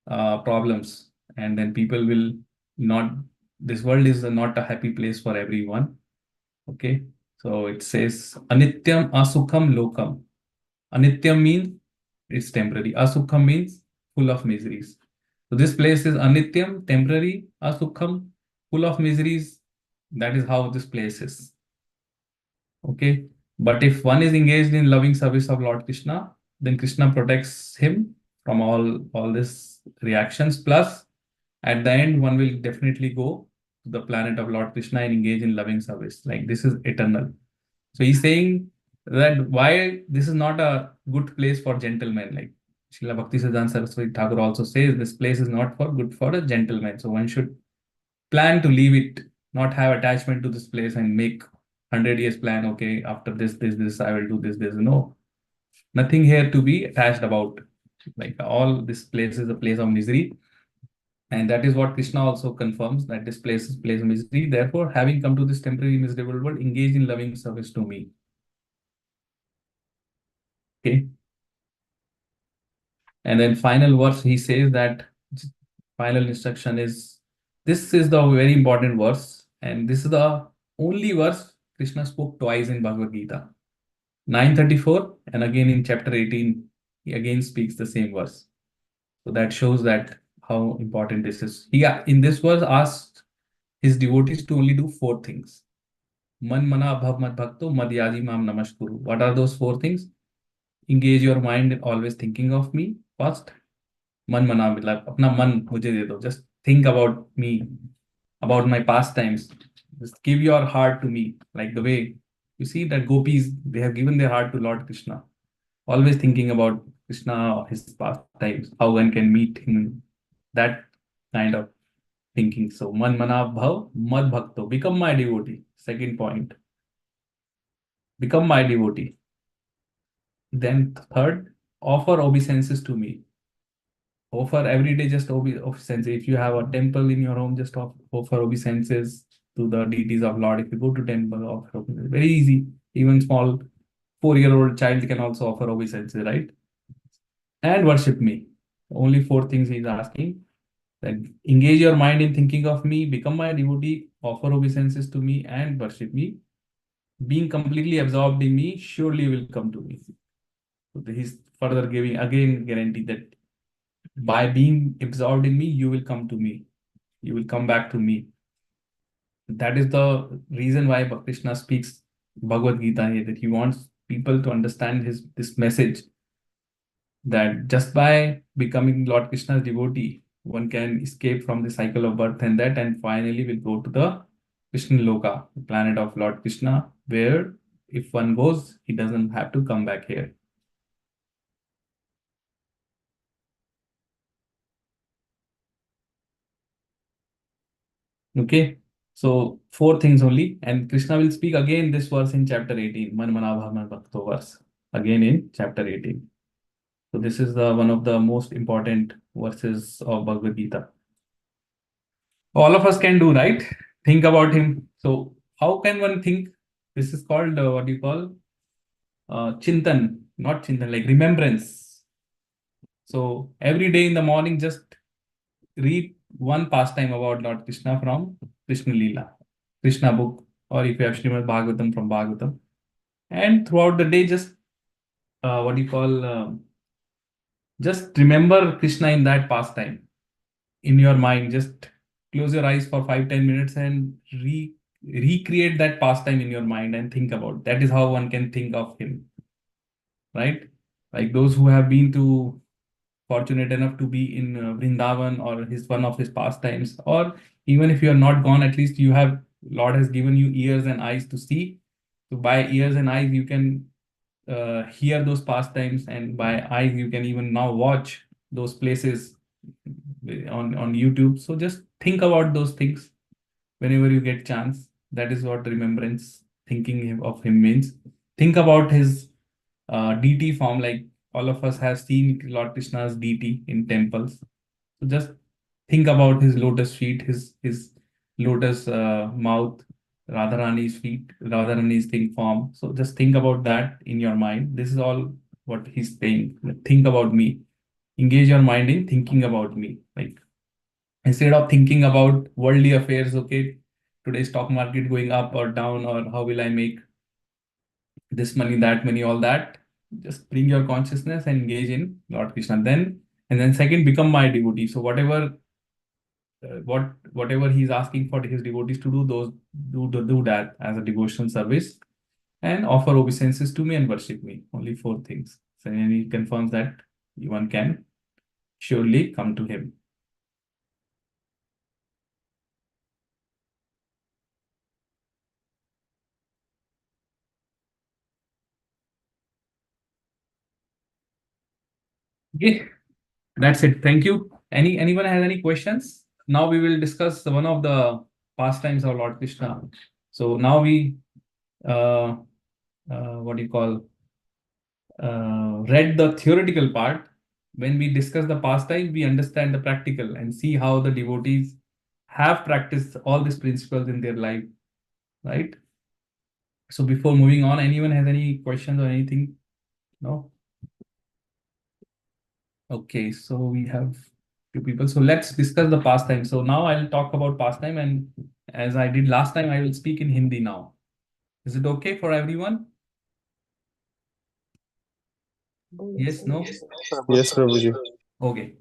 problems, and then people will not, this world is not a happy place for everyone. Okay, so it says Anityam Asukham Lokam. Anityam means it's temporary. Asukham means full of miseries. So this place is Anityam, temporary, Asukham, full of miseries. That is how this place is. Okay. But if one is engaged in loving service of Lord Krishna, then Krishna protects him from all these reactions. Plus, at the end, one will definitely go to the planet of Lord Krishna and engage in loving service. Like this is eternal. So he's saying that why this is not a good place for gentlemen. Like Srila Bhaktisiddhanta Saraswati Thakur also says, this place is not for good for a gentleman. So one should plan to leave it, not have attachment to this place and make 100 years plan. Okay, after this, I will do this. No, nothing here to be attached about. Like all this place is a place of misery. And that is what Krishna also confirms, that this place is place of misery. Therefore, having come to this temporary miserable world, engage in loving service to me. Okay. And then final verse, he says that final instruction is, this is the very important verse. And this is the only verse Krishna spoke twice in Bhagavad Gita. 934 and again in chapter 18, he again speaks the same verse. So that shows that how important this is. He in this verse asked his devotees to only do 4 things. Man mana bhav mad bhakto madhyadi mam namaskuru. What are those 4 things? Engage your mind in always thinking of me first. Man mana मतलब अपना मन मुझे दे दो. Just think about me, about my pastimes. Just give your heart to me, like the way you see that gopis, they have given their heart to Lord Krishna, always thinking about Krishna, his pastimes, how one can meet him, that kind of thinking. So man mana bhav mad bhakto, become my devotee. Second point, become my devotee. Then third, offer obeisances to me. Offer every day just obeisance. If you have a temple in your home, just offer obeisances to the deities of Lord. If you go to temple, offer obeisances. Very easy. Even small 4-year-old child can also offer obeisances, right? And worship me. Only 4 things he's asking. Then engage your mind in thinking of me, become my devotee, offer obeisances to me, and worship me. Being completely absorbed in me, surely you will come to me. So he's further giving again guarantee that by being absorbed in me, you will come to me. You will come back to me. That is the reason why Krishna speaks Bhagavad Gita here, that he wants people to understand this message, that just by becoming Lord Krishna's devotee, one can escape from the cycle of birth and death, and finally will go to the Krishna Loka, the planet of Lord Krishna, where if one goes, he doesn't have to come back here. Okay, so 4 things only, and Krishna will speak again this verse in chapter 18, Man Manabha Man Bhakto verse, again in chapter 18. So this is the one of the most important verses of Bhagavad Gita. All of us can do, right? Think about him. So how can one think? This is called what do you call? Chintan, not chintan, like remembrance. So every day in the morning, just read one pastime about Lord Krishna from Krishna Leela, Krishna book, or if you have Srimad Bhagavatam from Bhagavatam. And throughout the day, just what do you call, just remember Krishna in that pastime in your mind. Just close your eyes for 5-10 minutes and recreate that pastime in your mind and think about. That is how one can think of him, right? Like those who have been to fortunate enough to be in Vrindavan or his one of his pastimes, or even if you are not gone, at least you have, Lord has given you ears and eyes to see. So by ears and eyes, you can hear those pastimes, and by eyes, you can even now watch those places on YouTube. So just think about those things whenever you get chance. That is what remembrance, of him means. Think about his DT form, like all of us have seen Lord Krishna's DT in temples. So just think about his lotus feet, his lotus mouth, Radharani's feet, Radharani's thing form. So just think about that in your mind. This is all what he's saying. Think about me. Engage your mind in thinking about me. Like instead of thinking about worldly affairs, okay, today's stock market going up or down, or how will I make this money, that money, all that. Just bring your consciousness and engage in Lord Krishna. And then second, become my devotee. So whatever he's asking for his devotees to do, do that as a devotional service, and offer obeisances to me and worship me. Only four things. So and he confirms that one can surely come to him. Okay, that's it. Thank you. Anyone has any questions? Now we will discuss one of the pastimes of Lord Krishna. So now we uh, what do you call read the theoretical part. When we discuss the pastime, we understand the practical and see how the devotees have practiced all these principles in their life, right? So before moving on, anyone has any questions or anything? No? Okay, so we have few people. So let's discuss the pastime. So now I'll talk about pastime, and as I did last time, I will speak in Hindi now. Is it okay for everyone? Yes, no? Yes, Prabhuji. Okay.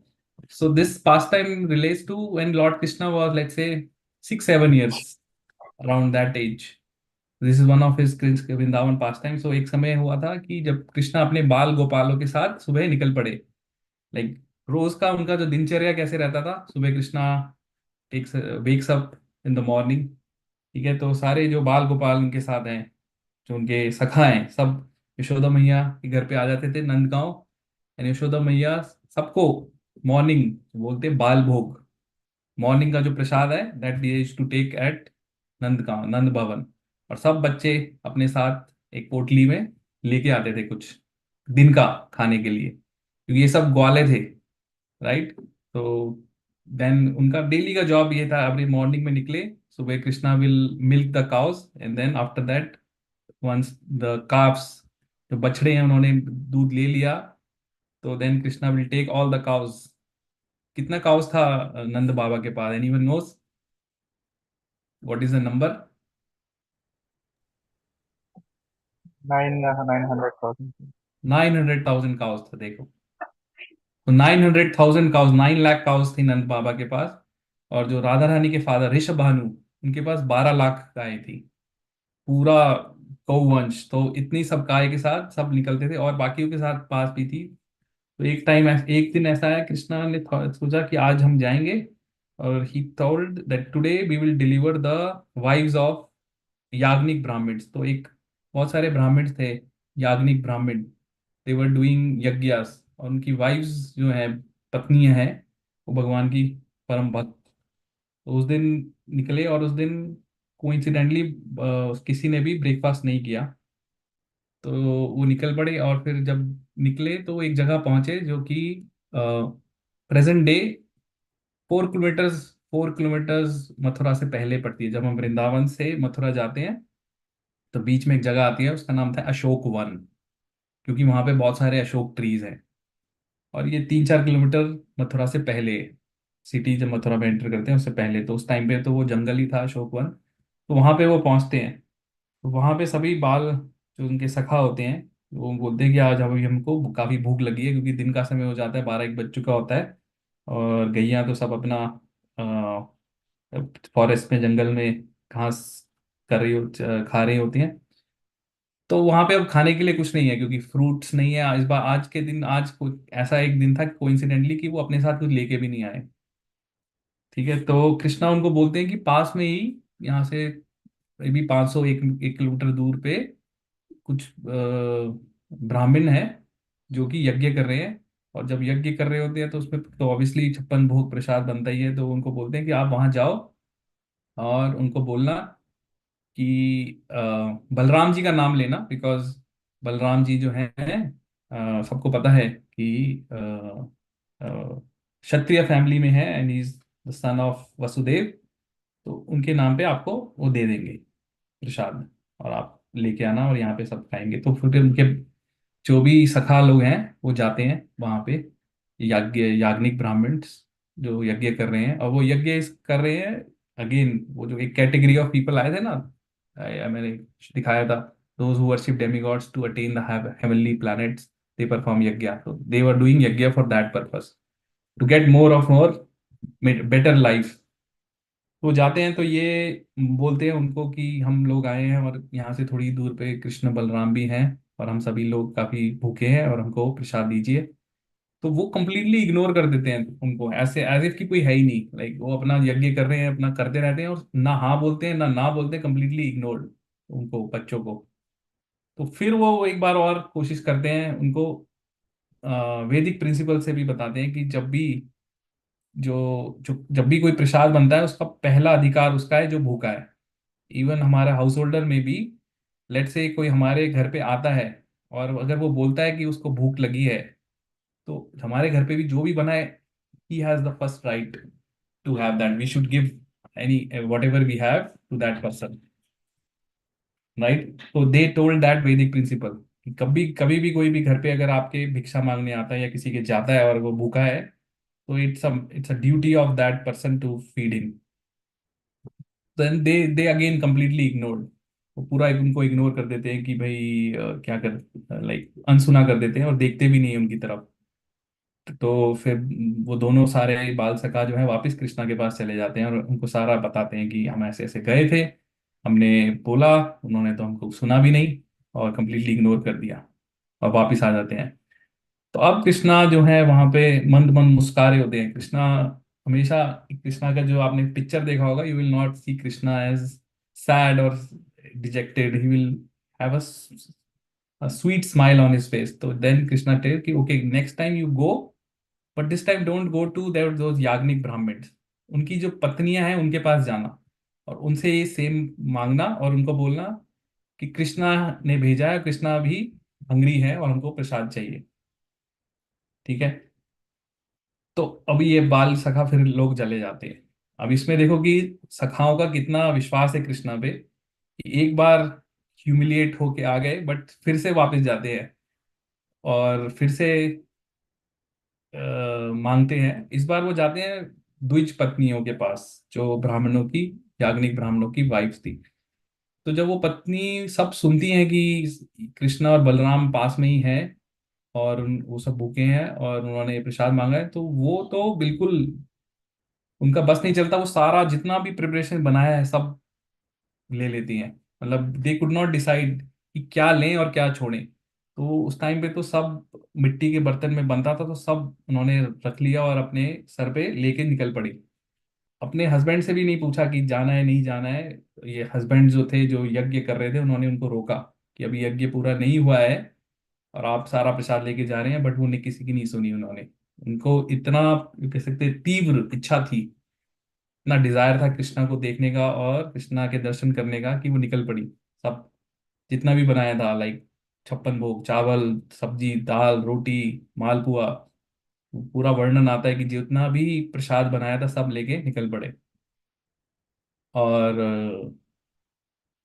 So this pastime relates to when Lord Krishna was, let's say, 6-7 years, around that age. This is one of his Vrindavan pastime. So एक समय हुआ था कि जब कृष्णा अपने बाल गोपालों के साथ सुबह निकल पड़े. लाइक रोज का उनका जो दिनचर्या कैसे रहता था, सुबह Krishna takes wakes up in the morning. ठीक है, तो सारे जो बाल गोपाल उनके साथ हैं, जो उनके सखा हैं, सब यशोदा मैया के घर पे आ जाते थे नंदगांव. एंड यशोदा मैया सबको मॉर्निंग बोलते बाल भोग, मॉर्निंग का जो प्रसाद है, that they used to take at Nandgaon, Nand Bhavan. और सब बच्चे अपने साथ एक पोटली में लेके आते थे कुछ दिन का खाने के लिए, क्योंकि ये सब ग्वाले थे, राइट. तो देन उनका डेली का जॉब ये था, एवरी मॉर्निंग में निकले, सुबह Krishna will milk the cows, and then after that once the calves, जो बछड़े हैं उन्होंने दूध ले लिया, तो then Krishna will take all the cows. कितना काउस था नंद बाबा के पास? Anyone knows what is the number? 900,000. 900,000 cows था, देखो. तो 900,000 काउस, 9 लाख काउस थी नंद बाबा के पास. और जो राधा रानी के फादर ऋषभ भानु, उनके पास 12 लाख गायें थी. पूरा गौवंश. तो इतनी सब गाय के साथ सब निकलते थे, और बाकियों के साथ पास भी थी. तो एक दिन ऐसा है, कृष्णा ने सोचा कि आज हम जाएंगे, और he told that today we will deliver the wives of yagnik brahmans. तो एक बहुत सारे ब्राह्मण थे, याग्निक ब्राह्मण. दे वर डूइंग यज्ञास, और उनकी वाइव्स जो हैं, पत्नियां हैं, वो भगवान की परम भक्त. तो उस दिन निकले, और उस दिन कोइंसिडेंटली किसी ने भी ब्रेकफास्ट नहीं किया. तो वो निकल पड़े, और फिर जब निकले तो एक जगह पहुंचे जो कि present day 4 kilometres 4 kilometres Mathura से पहले पड़ती है. जब हम वृंदावन से मथुरा जाते हैं, तो बीच में एक जगह आती है, उसका नाम था अशोक वन, क्योंकि वहां पे बहुत सारे अशोक ट्रीज हैं. और ये 3-4 किलोमीटर मथुरा से पहले, सिटी जब मथुरा में एंटर करते हैं उससे पहले, तो उस टाइम पे तो वो जंगल ही था, अशोक वन. तो वहां पे वो पहुंचते हैं. तो वहां पे सभी बाल जो उनके सखा होते हैं, वो बोलते हैं कि आज अभी हमको काफी भूख लगी है, क्योंकि दिन का समय हो जाता है, 12-1 बज चुका होता है, और गैया तो सब अपना फॉरेस्ट में, जंगल में घास खा रही होती हैं। तो वहां पे अब खाने के लिए कुछ नहीं है, क्योंकि फ्रूट्स नहीं है इस बार। आज के दिन, आज कोई ऐसा एक दिन था कोइंसिडेंटली कि वो अपने साथ कुछ लेके भी नहीं आए। ठीक है, तो कृष्णा उनको बोलते हैं कि पास में ही, यहाँ से भी 500, 1 किलोमीटर दूर पे कुछ ब्राह्मण है जो कि यज्ञ कर रहे हैं। और जब यज्ञ कर रहे होते हैं तो उसमें तो ऑब्वियसली 56 भोग प्रसाद बनता ही है। तो उनको बोलते हैं कि आप वहां जाओ और उनको बोलना कि बलराम जी का नाम लेना, बिकॉज बलराम जी जो हैं, सबको पता है कि क्षत्रिय फैमिली में है, and is the son of Vasudev. तो उनके नाम पे आपको वो दे देंगे प्रसाद, और आप लेके आना और यहाँ पे सब खाएंगे। तो फिर उनके जो भी सखा लोग हैं वो जाते हैं वहां पे, याज्ञिक ब्राह्मण जो यज्ञ कर रहे हैं, और वो यज्ञ कर रहे हैं। अगेन वो जो एक कैटेगरी ऑफ पीपल आए थे ना, मैंने दिखाया था, those who worship demigods to attain the heavenly planets, they perform yajna. तो they were doing yajna for that purpose, to get more of more better life. वो जाते हैं तो ये बोलते हैं उनको कि हम लोग आए हैं और यहाँ से थोड़ी दूर पे कृष्ण बलराम भी हैं, और हम सभी लोग काफी भूखे हैं और हमको प्रसाद दीजिए। तो वो कंप्लीटली इग्नोर कर देते हैं उनको, ऐसे एज इफ कि कोई है ही नहीं। लाइक वो अपना यज्ञ कर रहे हैं, अपना करते रहते हैं, और ना हाँ बोलते हैं, ना ना बोलते हैं, कंप्लीटली इग्नोर्ड उनको, बच्चों को। तो फिर वो एक बार और कोशिश करते हैं उनको वैदिक प्रिंसिपल से भी बताते हैं कि जब भी जो जो जब भी कोई प्रसाद बनता है, उसका पहला अधिकार उसका है जो भूखा है। इवन हमारे हाउस होल्डर में भी, लेट से कोई हमारे घर पे आता है और अगर वो बोलता है कि उसको भूख लगी है, तो हमारे घर पे भी जो भी बना है, he has the first right to have that. We should give any whatever we have to that person, right. तो they told that Vedic principle कि कभी कभी भी कोई भी घर पे अगर आपके भिक्षा मांगने आता है या किसी के जाता है और वो भूखा है, तो it's a duty of that person to feed him. Then they again completely ignored. वो पूरा उनको इग्नोर कर देते हैं कि भाई क्या कर, लाइक अनसुना कर देते हैं और देखते भी नहीं है उनकी तरफ। तो फिर वो दोनों सारे बाल सखा जो है वापस कृष्णा के पास चले जाते हैं और उनको सारा बताते हैं कि हम ऐसे ऐसे गए थे, हमने बोला, उन्होंने तो हमको सुना भी नहीं और कंप्लीटली इग्नोर कर दिया, और वापस आ जाते हैं। तो अब कृष्णा जो है वहां पे मंद मंद मुस्का रहे होते हैं। कृष्णा हमेशा, कृष्णा का जो आपने पिक्चर देखा होगा, you will not see Krishna as sad और dejected, he will have a sweet smile on his face. तो देन कृष्णा टेल कि okay, next time you go, but this time don't go to there those yagnik Brahmins. उनकी जो पत्नियां हैं उनके पास जाना और उनसे ये सेम मांगना, और उनको बोलना कि कृष्णा ने भेजा है, कृष्णा भी हंग्री है और हमको प्रसाद चाहिए। ठीक है। तो अभी ये बाल सखा फिर लोग चले जाते हैं। अब इसमें देखो कि सखाओं का कितना विश्वास है कृष्णा पे, कि एक बार ह्यूमिलिएट होके आ गए बट फिर से वापस जाते हैं और फिर से मांगते हैं। इस बार वो जाते हैं द्विज पत्नियों के पास, जो ब्राह्मणों की, याज्ञनिक ब्राह्मणों की वाइफ थी। तो जब वो पत्नी सब सुनती हैं कि कृष्णा और बलराम पास में ही हैं और वो सब भूखे हैं और उन्होंने प्रसाद मांगा है, तो वो तो बिल्कुल उनका बस नहीं चलता। वो सारा जितना भी प्रिपरेशन बनाया है सब ले लेती हैं। मतलब दे कुड नॉट डिसाइड कि क्या लें और क्या छोड़ें। तो उस टाइम पे तो सब मिट्टी के बर्तन में बनता था, तो सब उन्होंने रख लिया और अपने सर पे लेके निकल पड़ी। अपने हस्बैंड से भी नहीं पूछा कि जाना है नहीं जाना है। ये हस्बैंड जो थे, जो यज्ञ कर रहे थे, उन्होंने उनको रोका कि अभी यज्ञ पूरा नहीं हुआ है और आप सारा प्रसाद लेके जा रहे हैं। बट वो ने किसी की नहीं सुनी उन्होंने। उनको इतना, कह सकते हैं, तीव्र इच्छा थी, इतना डिजायर था कृष्णा को देखने का और कृष्णा के दर्शन करने का, कि वो निकल पड़ी। सब जितना भी बनाया था, लाइक 56 भोग, चावल, सब्जी, दाल, रोटी, मालपुआ, पूरा वर्णन आता है कि जितना भी प्रसाद बनाया था सब लेके निकल पड़े। और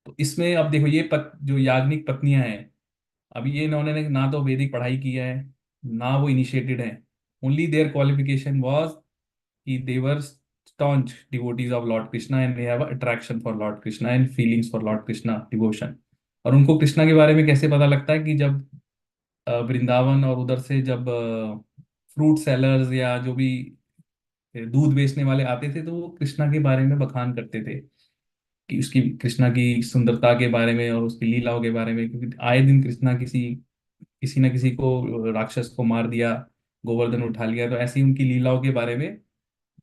तो इसमें अब देखो, ये जो याज्ञनिक पत्नियां हैं, अभी ये इन्होंने ना तो वैदिक पढ़ाई किया है, ना वो इनिशिएटेड है। ओनली देयर क्वालिफिकेशन वाज कि they were staunch devotees of Lord Krishna and they have a attraction for Lord Krishna and feelings for Lord Krishna devotion। और उनको कृष्णा के बारे में कैसे पता लगता है कि जब वृंदावन और उधर से जब फ्रूट सेलर्स या जो भी दूध बेचने वाले आते थे, तो वो कृष्णा के बारे में बखान करते थे कि उसकी, कृष्णा की सुंदरता के बारे में और उसकी लीलाओं के बारे में, क्योंकि आए दिन कृष्णा किसी किसी न किसी को, राक्षस को मार दिया, गोवर्धन उठा लिया, तो ऐसी उनकी लीलाओं के बारे में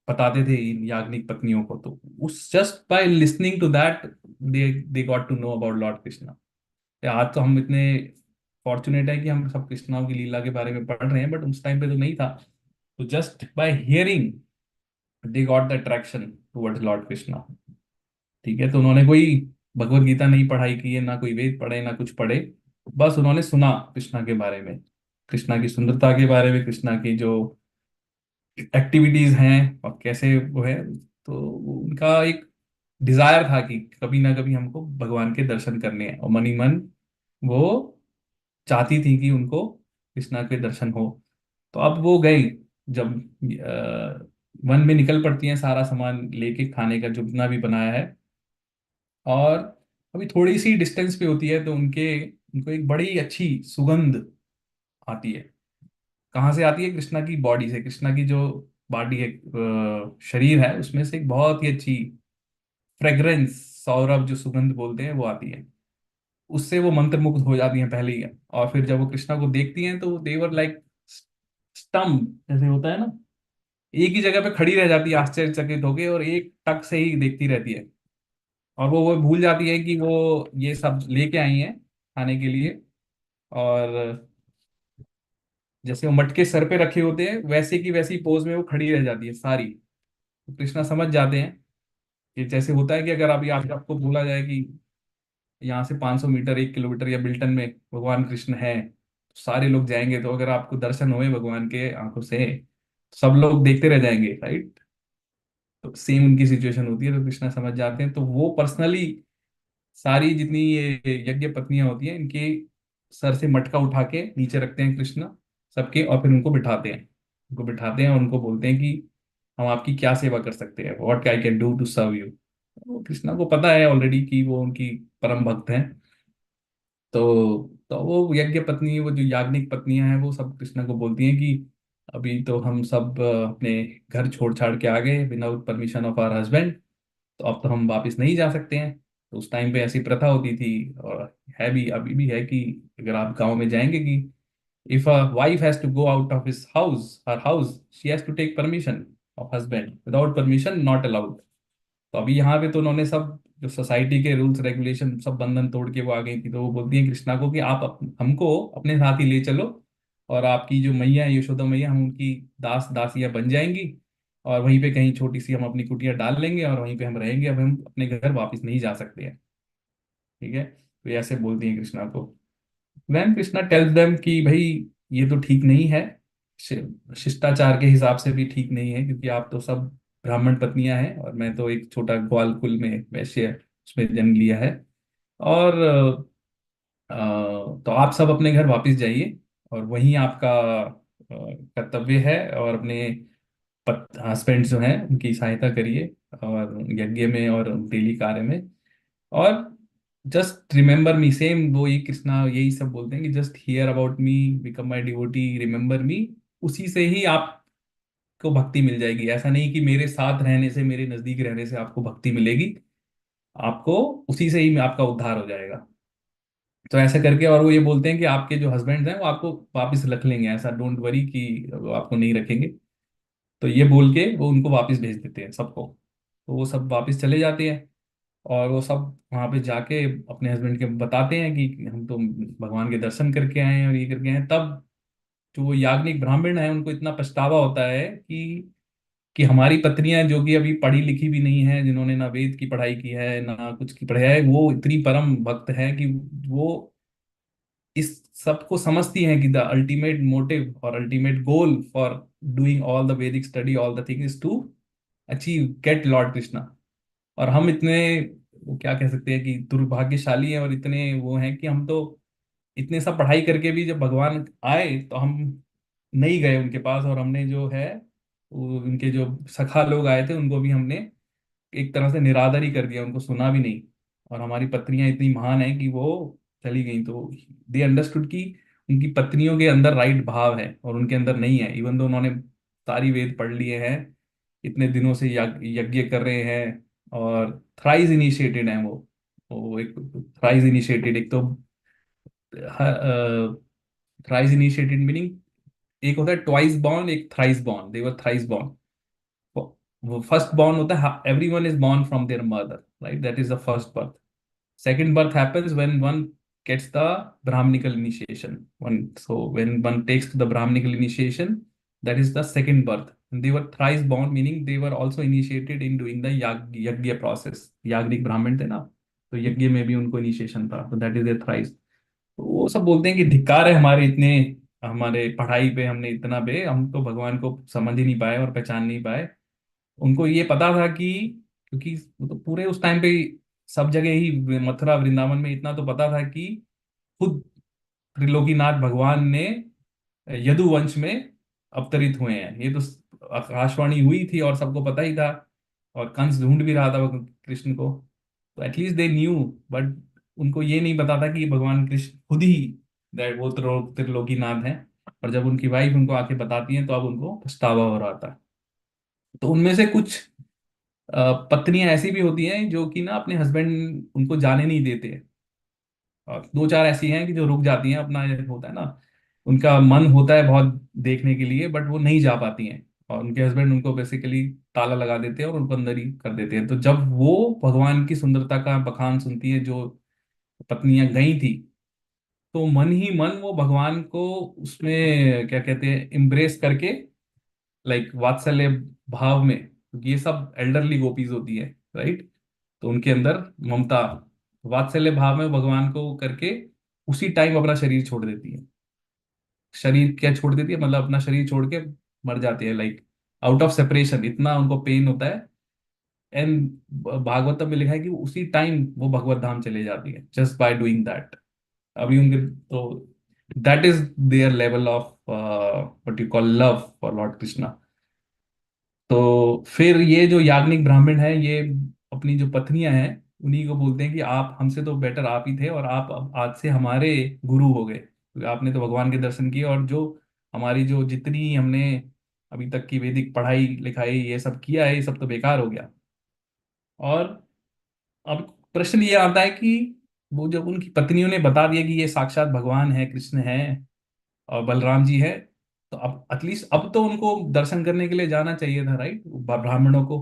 बताते थे इन याज्ञनिक पत्नियों को। तो उस just by listening to that they got to know about lord Krishna. आज तो हम इतने फॉर्चुनेट है कि हम सब कृष्णाओं की लीला के बारे में पढ़ रहे हैं, बट उस टाइम पे तो नहीं था। तो just by hearing they got the attraction towards Lord Krishna. ठीक है, तो उन्होंने कोई भगवत गीता नहीं पढ़ाई की है, ना कोई वेद पढ़े, ना कुछ पढ़े, बस उन्होंने सुना कृष्णा के बारे में, कृष्णा की सुंदरता के बारे में, कृष्णा की जो एक्टिविटीज हैं और कैसे वो है। तो उनका एक डिजायर था कि कभी ना कभी हमको भगवान के दर्शन करने हैं, और मन ही मन वो चाहती थी कि उनको कृष्णा के दर्शन हो। तो अब वो गई, जब वन में निकल पड़ती हैं सारा सामान लेके, खाने का जो जितना भी बनाया है, और अभी थोड़ी सी डिस्टेंस पे होती है तो उनको एक बड़ी अच्छी सुगंध आती है। कहाँ से आती है? कृष्णा की बॉडी से, कृष्णा की जो बॉडी है, शरीर है, उसमें से एक बहुत ही अच्छी फ्रेग्रेंस, सौरभ जो सुगंध बोलते हैं, वो आती है। उससे वो मंत्रमुग्ध हो जाती हैं पहले ही। और फिर जब वो कृष्णा को देखती हैं तो देवर लाइक स्टम, जैसे होता है ना, एक ही जगह पे खड़ी रह जाती है आश्चर्यचकित होके, और एक टक से ही देखती रहती है। और वो भूल जाती है कि वो ये सब लेके आई हैं खाने के लिए। और जैसे वो मटके सर पे रखे होते हैं, वैसे की वैसी पोज में वो खड़ी रह जाती है सारी। तो कृष्णा समझ जाते हैं कि जैसे होता है कि अगर अभी आप आपको बोला जाए कि यहाँ से 500 मीटर, 1 किलोमीटर या बिल्टन में भगवान कृष्ण है, तो सारे लोग जाएंगे, तो अगर आपको दर्शन हुए भगवान के आंखों से, तो सब लोग देखते रह जाएंगे, राइट? तो सेम उनकी सिचुएशन होती है, तो कृष्णा समझ जाते हैं, तो वो पर्सनली सारी जितनी ये यज्ञ पत्नियां होती हैं, इनके सर से मटका उठा के नीचे रखते हैं कृष्णा सबके, और फिर उनको बिठाते हैं और उनको बोलते हैं कि हम आपकी क्या सेवा कर सकते हैं, what I can do to serve you. वो कृष्णा को पता है ऑलरेडी कि वो उनकी परम भक्त हैं। तो वो यज्ञ पत्नी, वो जो याज्ञनिक पत्नियां हैं, वो सब कृष्णा को बोलती हैं कि अभी तो हम सब अपने घर छोड़ छाड़ के आ गए without permission of our husband, तो अब तो हम वापस नहीं जा सकते हैं। तो उस टाइम पे ऐसी प्रथा होती थी, और है भी, अभी भी है, कि अगर आप गांव में जाएंगे कि if a wife has to go out of his house, her house, she has to take permission of husband, without permission not allowed. तो अभी यहाँ पे तो उन्होंने सब जो सोसाइटी के रूल्स रेगुलेशन सब बंधन तोड़ के वो आ गई थी। तो वो बोलती है कृष्णा को कि आप हमको अपने साथ ही ले चलो, और आपकी जो मैया है यशोदा मैया, हम उनकी दास दासियां बन जाएंगी, और वहीं पे कहीं छोटी सी हम अपनी कुटिया डाल लेंगे और वहीं पे हम रहेंगे, अब हम अपने घर वापस नहीं जा सकते हैं। ठीक है, तो ये ऐसे बोलती है कृष्णा को। देन कृष्णा टेल्स देम कि भाई ये तो ठीक नहीं है, शिष्टाचार के हिसाब से भी ठीक नहीं है, क्योंकि आप तो सब ब्राह्मण पत्नियां हैं, और मैं तो एक छोटा ग्वाल कुल में वैश्य उसमें जन्म लिया है। और तो आप सब अपने घर वापस जाइए, और वहीं आपका कर्तव्य है, और अपने हस्बैंड जो हैं उनकी सहायता करिए, और यज्ञ में और डेली कार्य में। और जस्ट रिमेंबर मी, सेम वो ये कृष्णा यही सब बोलते हैं कि just here about me, become my devotee, remember मी। उसी से ही आपको भक्ति मिल जाएगी। ऐसा नहीं कि मेरे साथ रहने से, मेरे नजदीक रहने से आपको भक्ति मिलेगी, आपको उसी से ही आपका उद्धार हो जाएगा। तो ऐसा करके, और वो ये बोलते हैं कि आपके जो हस्बैंड हैं वो आपको वापस रख लेंगे, ऐसा डोंट वरी कि वो आपको नहीं रखेंगे। तो ये बोल के वो उनको वापस भेज देते हैं सबको। तो वो सब वापस चले जाते हैं, और वो सब वहां पे जाके अपने हस्बैंड के बताते हैं कि हम तो भगवान के दर्शन करके आए हैं और ये करके आए हैं। तब जो वो याज्ञनिक ब्राह्मण है, उनको इतना पछतावा होता है कि हमारी पत्नियां जो कि अभी पढ़ी लिखी भी नहीं है, जिन्होंने ना वेद की पढ़ाई की है ना कुछ की पढ़ाई है, वो इतनी परम भक्त है कि वो इस सब को समझती हैं कि द अल्टीमेट मोटिव और ultimate goal for doing all the Vedic study, all the thing is to achieve get lord Krishna. और हम इतने, वो क्या कह सकते हैं कि दुर्भाग्यशाली हैं, और इतने वो हैं कि हम तो इतने सब पढ़ाई करके भी जब भगवान आए तो हम नहीं गए उनके पास, और हमने जो है वो उनके जो सखा लोग आए थे उनको भी हमने एक तरह से निरादर ही कर दिया, उनको सुना भी नहीं। और हमारी पत्नियां इतनी महान हैं कि वो चली गई। तो दे अंडरस्टूड कि उनकी पत्नियों के अंदर राइट भाव है और उनके अंदर नहीं है, इवन दो उन्होंने सारी वेद पढ़ लिए हैं, इतने दिनों से यज्ञ कर रहे हैं, और थ्राइस इनिशिएटेड है वो एक थ्राइस इनिशिएटेड, एक तो थ्राइस इनिशिएटेड मीनिंग एक होता है ट्वाइस बॉर्न, एक थ्राइस बॉर्न, दे वर थ्राइस बॉर्न। वो फर्स्ट बॉर्न होता है, everyone is born from there mother, right, that is the first birth. Second birth happens when one gets the Brahminical initiation. When one takes the Brahminical initiation, that is the second birth. And they were thrice born, meaning they were also initiated in doing the yagya process. याज्ञिक ब्राह्मण थे ना, तो यज्ञ में भी उनको initiation था, तो दैट इज ए थ्राइस। तो वो सब बोलते हैं कि धिक्कार है हमारे इतने, हमारे पढ़ाई पे हमने इतना बे, हम तो भगवान को समझ ही नहीं पाए और पहचान नहीं पाए। उनको ये पता था कि, क्योंकि वो तो पूरे उस टाइम पे सब जगह ही मथुरा वृंदावन में इतना तो पता था कि खुद त्रिलोकीनाथ भगवान ने यदुवंश में अवतरित हुए हैं, ये तो आकाशवाणी हुई थी और सबको पता ही था, और कंस ढूंढ भी रहा था कृष्ण को, तो एटलीस्ट दे न्यू। बट उनको ये नहीं पता था कि भगवान कृष्ण खुद ही that वो त्रिलोकीनाथ हैं। और जब उनकी वाइफ उनको आके बताती हैं तो अब उनको पछतावा हो रहा था। तो उनमें से कुछ पत्नियां ऐसी भी होती हैं जो कि ना अपने हस्बैंड उनको जाने नहीं देते हैं, और दो चार ऐसी हैं कि जो रुक जाती हैं, अपना ये होता है ना, उनका मन होता है बहुत देखने के लिए, बट वो नहीं जा पाती हैं, और उनके हस्बैंड उनको बेसिकली ताला लगा देते हैं और उनको अंदर ही कर देते हैं। तो जब वो भगवान की सुंदरता का बखान सुनती है, जो पत्नियां गई थी, तो मन ही मन वो भगवान को उसमें क्या कहते हैं, इम्ब्रेस करके, लाइक वात्सल्य भाव में, क्योंकि ये सब एल्डरली गोपीज होती है, राइट, तो उनके अंदर ममता, वात्सल्य भाव में भगवान को करके उसी टाइम अपना शरीर छोड़ देती है। शरीर क्या छोड़ देती है, मतलब अपना शरीर छोड़ के मर जाती है, लाइक आउट ऑफ सेपरेशन, इतना उनको पेन होता है। एंड भागवतम में लिखा है कि उसी टाइम वो भगवत धाम चले जाती है, जस्ट बाय डूइंग दैट। अभी उनके तो that is their level of what you call love for Lord Krishna. तो फिर ये जो याज्ञनिक ब्राह्मण है, ये अपनी जो पत्नियां हैं उन्हीं को बोलते हैं कि आप हमसे तो बेटर आप ही थे, और आप अब आज से हमारे गुरु हो गए, क्योंकि आपने तो भगवान के दर्शन किए, और जो हमारी जो जितनी हमने अभी तक की वैदिक पढ़ाई लिखाई ये सब किया है, ये सब तो बेकार हो गया। और अब प्रश्न ये आता है कि वो जब उनकी पत्नियों ने बता दिया कि ये साक्षात भगवान है, कृष्ण है और बलराम जी है, तो अब एटलीस्ट अब तो उनको दर्शन करने के लिए जाना चाहिए था, राइट, ब्राह्मणों को,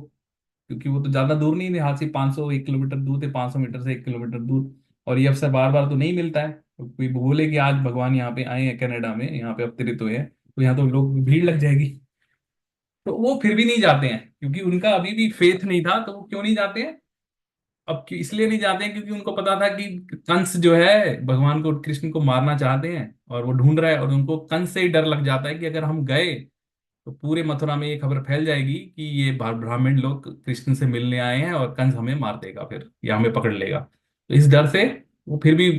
क्योंकि वो तो ज्यादा दूर नहीं थे, यहाँ से 500 1 किलोमीटर दूर थे, 500 मीटर से 1 किलोमीटर दूर, और ये अवसर बार बार तो नहीं मिलता है। तो कोई बोले कि आज भगवान यहाँ पे आए हैं, कनाडा में यहाँ पे अवतरित हुए हैं, तो यहाँ तो लोग भीड़ लग जाएगी। तो वो फिर भी नहीं जाते हैं, क्योंकि उनका अभी भी फेथ नहीं था, तो वो क्यों नहीं जाते हैं? इसलिए नहीं जाते हैं क्योंकि उनको पता था कि कंस जो है भगवान को, कृष्ण को मारना चाहते हैं, और वो ढूंढ रहा है, और उनको कंस से ही डर लग जाता है कि अगर हम गए तो पूरे मथुरा में ये खबर फैल जाएगी कि ये ब्राह्मण लोग कृष्ण से मिलने आए हैं, और कंस हमें मार देगा फिर, या हमें पकड़ लेगा, तो इस डर से वो फिर भी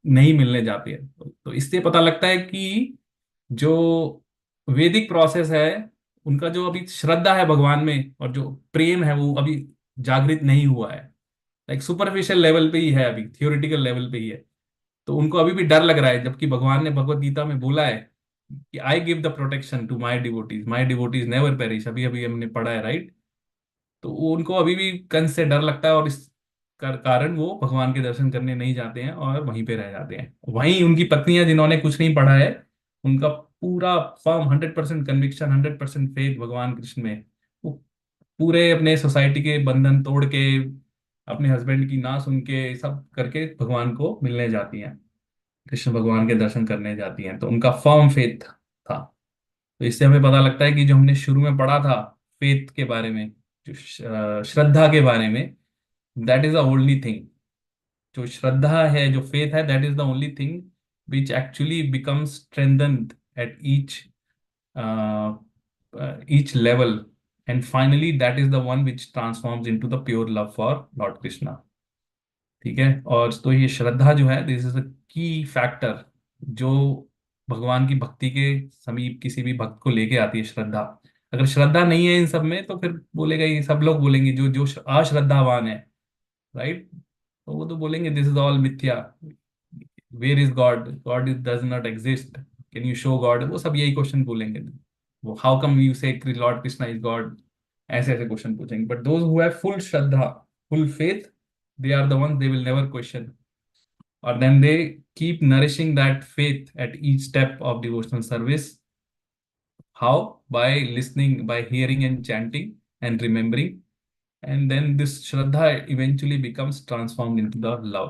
नहीं मिलने जाते हैं। तो इससे पता लगता है कि जो वैदिक प्रोसेस है, उनका जो अभी श्रद्धा है भगवान में और जो प्रेम है, वो अभी जागृत नहीं हुआ है, लाइक सुपरफिशियल लेवल पे ही है, अभी थियोरिटिकल लेवल पे ही है। तो उनको अभी भी डर लग रहा है, जबकि भगवान ने भगवत गीता में बोला है कि I give the protection to my devotees never perish, अभी अभी हमने पढ़ा है, राइट। तो उनको अभी भी कंस से डर लगता है, और इस कारण वो भगवान के दर्शन करने नहीं जाते हैं और वहीं पे रह जाते हैं। वहीं उनकी पत्नियां जिन्होंने कुछ नहीं पढ़ा है, उनका पूरा फर्म 100% कन्विक्शन, 100% फेथ भगवान कृष्ण में, वो पूरे अपने सोसाइटी के बंधन तोड़ के, अपने हस्बैंड की ना सुन के, सब करके भगवान को मिलने जाती हैं, कृष्ण भगवान के दर्शन करने जाती हैं। तो उनका फर्म फेथ था। तो इससे हमें पता लगता है कि जो हमने शुरू में पढ़ा था फेथ के बारे में, जो श्रद्धा के बारे में, that is the only thing, जो श्रद्धा है, जो फेथ है, that is the only thing which actually becomes strengthened at each level, and finally that is the one which transforms into the pure love for Lord Krishna। ठीक है, और तो ये श्रद्धा जो है, दिस इज अ की factor जो भगवान की भक्ति के समीप किसी भी भक्त को लेके आती है, श्रद्धा। अगर श्रद्धा नहीं है इन सब में, तो फिर बोलेगा, ये सब लोग बोलेंगे जो जो अश्रद्धावान है, राइट, तो वो तो बोलेंगे this is all mithya, where is God, God is does not exist, can you show God, वो सब यही क्वेश्चन बोलेंगे। वो how come you say lord Krishna is God, ऐसे ऐसे क्वेश्चन पूछेंगे। But those who have full shraddha, full faith, they are the ones they will never question, or then they keep nourishing that faith at each step of devotional service. How? By listening, by hearing and chanting and remembering. And then this Shraddha eventually becomes transformed into the love.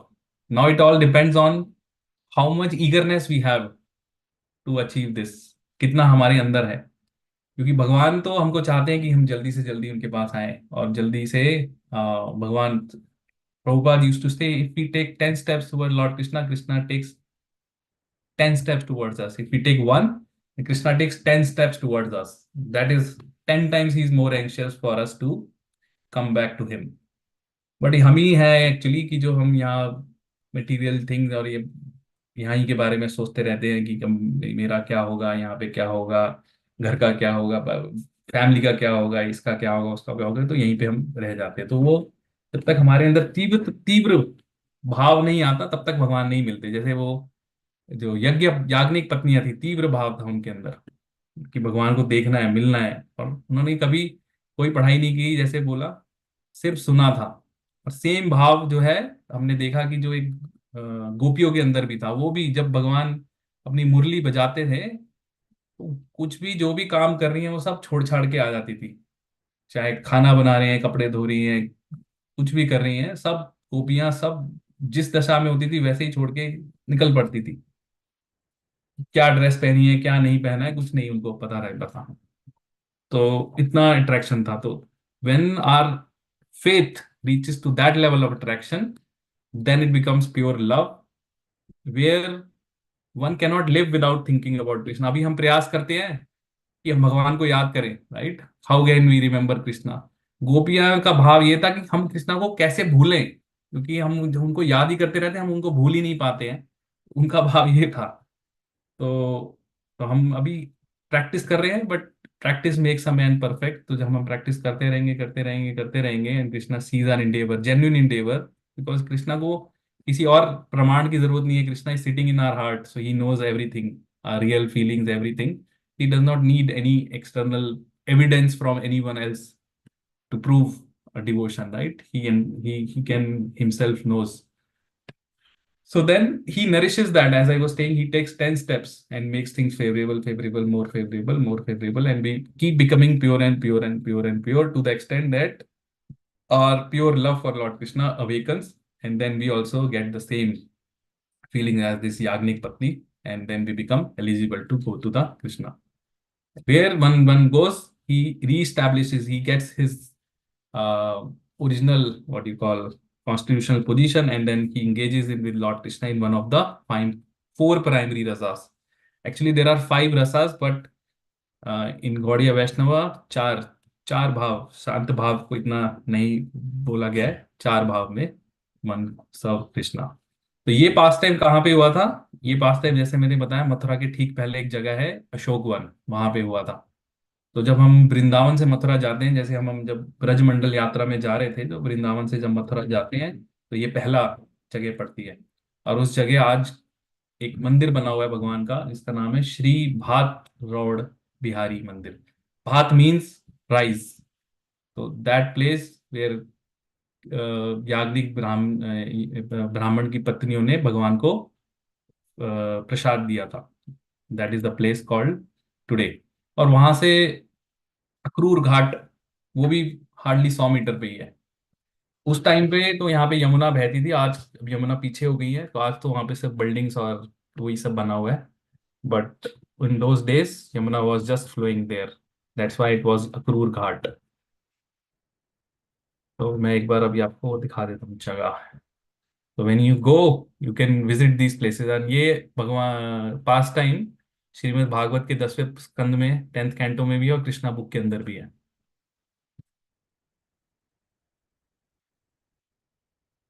Now it all depends on how much eagerness we have to achieve this. कितना हमारे अंदर है, क्योंकि भगवान तो हमको चाहते हैं कि हम जल्दी से जल्दी उनके पास आए और जल्दी से भगवान, Prabhupada used to say, if we take 10 steps toward Lord Krishna, Krishna takes 10 steps towards us. If we take one, Krishna takes 10 steps towards us. That is 10 times he's more anxious for us to come back to him. But हम ही है actually कि जो हम यहाँ material things और ये यहाँ ही के बारे में सोचते रहते हैं कि मेरा क्या होगा, यहाँ पे क्या होगा, घर का क्या होगा, फैमिली का क्या होगा, इसका क्या होगा, उसका क्या होगा, तो यहीं पे हम रह जाते हैं। तो वो जब तक हमारे अंदर तीव्र तीव्र भाव नहीं आता तब तक भगवान नहीं मिलते। जैसे वो जो यज्ञ याज्ञनिक पत्नियां थी, तीव्र भाव था उनके अंदर कि भगवान को देखना है, मिलना है, और उन्होंने कभी कोई पढ़ाई नहीं की, जैसे बोला, सिर्फ सुना था। और सेम भाव जो है हमने देखा कि जो एक गोपियों के अंदर भी था, वो भी जब भगवान अपनी मुरली बजाते थे तो कुछ भी जो भी काम कर रही है वो सब छोड़ छाड़ के आ जाती थी। चाहे खाना बना रहे हैं, कपड़े धो रही हैं, कुछ भी कर रही हैं, सब गोपियां सब जिस दशा में होती थी वैसे ही छोड़ के निकल पड़ती थी। क्या ड्रेस पहनी है, क्या नहीं पहना है, कुछ नहीं उनको पता रहता था। तो इतना अट्रैक्शन था। तो when our faith reaches to that level of attraction, then it becomes pure love, where one cannot live without thinking about Krishna. अभी हम प्रयास करते हैं कि हम भगवान को याद करें, right? How can we remember Krishna? गोपियां का भाव ये था कि हम कृष्णा को कैसे भूलें, क्योंकि हम जब उनको याद ही करते रहते हैं हम उनको भूल ही नहीं पाते हैं। उनका भाव ये था। तो हम अभी प्रैक्टिस कर रहे हैं, but practice makes a man perfect. तो जब हम प्रैक्टिस करते रहेंगे करते रहेंगे करते रहेंगे, and Krishna sees our endeavour, genuine endeavour, because Krishna को किसी और प्रमाण की जरूरत नहीं है। Krishna is sitting in our heart, so he knows everything, our real feelings, everything. He does not need any external evidence from anyone else to prove a devotion, right? He can himself knows. So then he nourishes that, as I was saying, he takes 10 steps and makes things favorable, favorable, more favorable, more favorable, and we keep becoming pure and pure and pure and pure to the extent that our pure love for Lord Krishna awakens, and then we also get the same feeling as this Yagnik Patni, and then we become eligible to go to the Krishna. Where one goes, he reestablishes, he gets his uh, original, what you call, constitutional position, and then he engages in with Lord Krishna in one of the four primary rasas. Actually, there are five rasas, but in Gaudiya Vaishnava चार चार भाव, शांत भाव को इतना नहीं बोला गया है। चार भाव में मन सर्व कृष्णा। तो ये पास टाइम कहाँ पे हुआ था? ये पास टाइम जैसे मैंने बताया, मथुरा के ठीक पहले एक जगह है अशोक वन, वहां पे हुआ था। तो जब हम वृंदावन से मथुरा जाते हैं, जैसे हम जब ब्रजमंडल यात्रा में जा रहे थे, तो वृंदावन से जब मथुरा जाते हैं तो ये पहला जगह पड़ती है। और उस जगह आज एक मंदिर बना हुआ है भगवान का, जिसका नाम है श्री भात रौड़ बिहारी मंदिर। भात मीन्स राइस। तो दैट प्लेस वेयर याज्ञिक ब्राह्मण की पत्नियों ने भगवान को प्रसाद दिया था, that is the place called today. और वहां से अक्रूर घाट, वो भी हार्डली 100 मीटर पे ही है। उस टाइम पे तो यहाँ पे यमुना बहती थी, आज अब यमुना पीछे हो गई है, तो आज तो वहाँ पे सिर्फ बिल्डिंग्स और वही सब बना हुआ है। But in those days Yamuna was just flowing there, that's why it was Akrur Ghat. तो मैं एक बार अभी आपको दिखा देता हूँ जगह। तो when you go, you can visit these places. And ये भगवान पास टाइम श्रीमद् भागवत के 10वें स्कंद में 10th कैंटो में भी है, और कृष्णा बुक के अंदर भी है।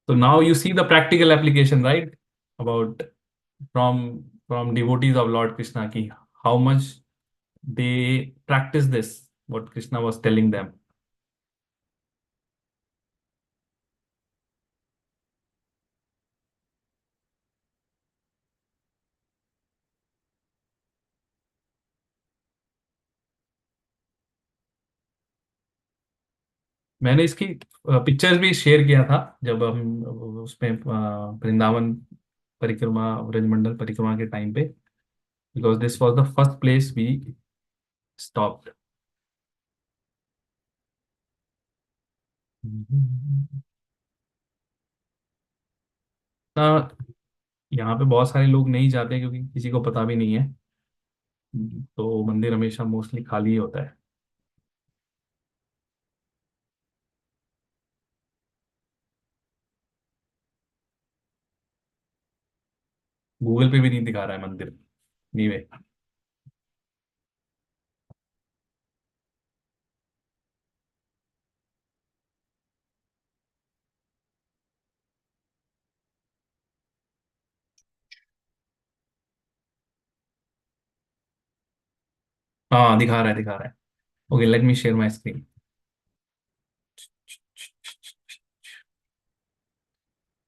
So now you see the practical application, right? About from devotees of Lord Krishna, ki how much they practice this, what Krishna was telling them. मैंने इसकी पिक्चर्स भी शेयर किया था जब हम उसमें वृंदावन परिक्रमा, ब्रजमंडल परिक्रमा के टाइम पे, because this was the first place we stopped. यहाँ पे बहुत सारे लोग नहीं जाते क्योंकि किसी को पता भी नहीं है, तो मंदिर हमेशा मोस्टली खाली ही होता है। गूगल पे भी नहीं दिखा रहा है मंदिर नीवे। हाँ दिखा रहा है, दिखा रहा है। Okay, let me share my screen.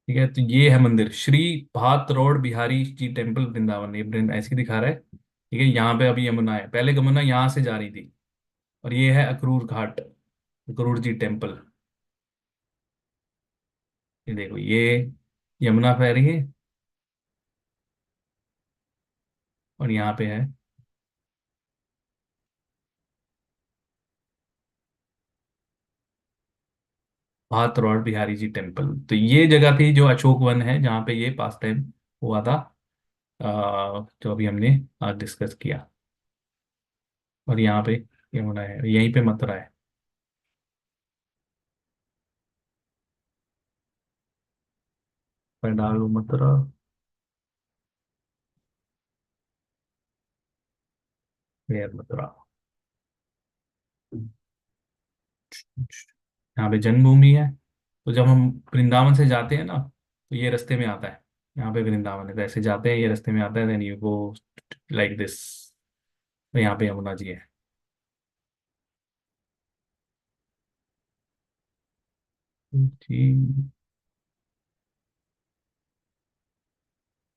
ठीक है, तो ये है मंदिर श्री भात बिहारी जी टेम्पल वृंदावन, ये ऐसे ही दिखा रहा है। ठीक है, यहाँ पे अभी यमुना है, पहले यमुना यहाँ से जा रही थी। और ये है अक्रूर घाट, अक्रूर जी टेम्पल। ये देखो, ये यमुना बह रही है और यहाँ पे है भात बिहारी जी टेम्पल। तो ये जगह थी जो अशोक वन है, जहाँ पे ये पास टाइम हुआ था, जो अभी हमने आज डिस्कस किया। और यहाँ पे यमुना है, यहीं पे मथुरा है। पंडाल मथुरा। वेयर मथुरा। यहाँ पे जन्मभूमि है। तो जब हम वृंदावन से जाते हैं ना, तो ये रास्ते में आता है। यहाँ पे वृंदावन है, तो ऐसे जाते हैं, ये रास्ते में आता है, then you go like this. तो यहाँ पे यमुना जी है। जी।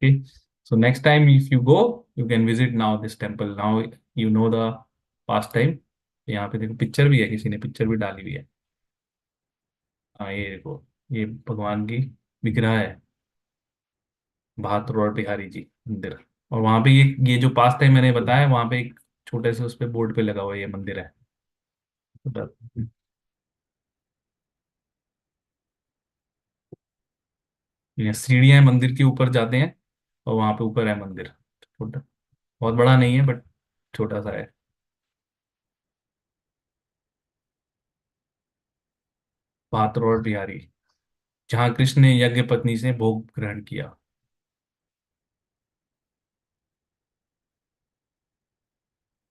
Okay. So next time if you go, you can visit now this temple. Now you know the past time. यहाँ पे देखो पिक्चर भी है, किसी ने पिक्चर भी डाली हुई है। हाँ ये देखो, ये भगवान की विग्रह है, भात रोड बिहारी जी मंदिर। और वहाँ पे ये जो पास टाइम मैंने बताया, वहाँ पे एक छोटे से उस पे बोर्ड पे लगा हुआ ये मंदिर है उधर। ये सीढ़ियाँ हैं, मंदिर के ऊपर जाते हैं और वहाँ पे ऊपर है मंदिर, छोटा, बहुत बड़ा नहीं है बट छोटा सा है। भात रोड बिहारी, जहाँ कृष्ण ने यज्ञ पत्नी से भोग ग्रहण किया।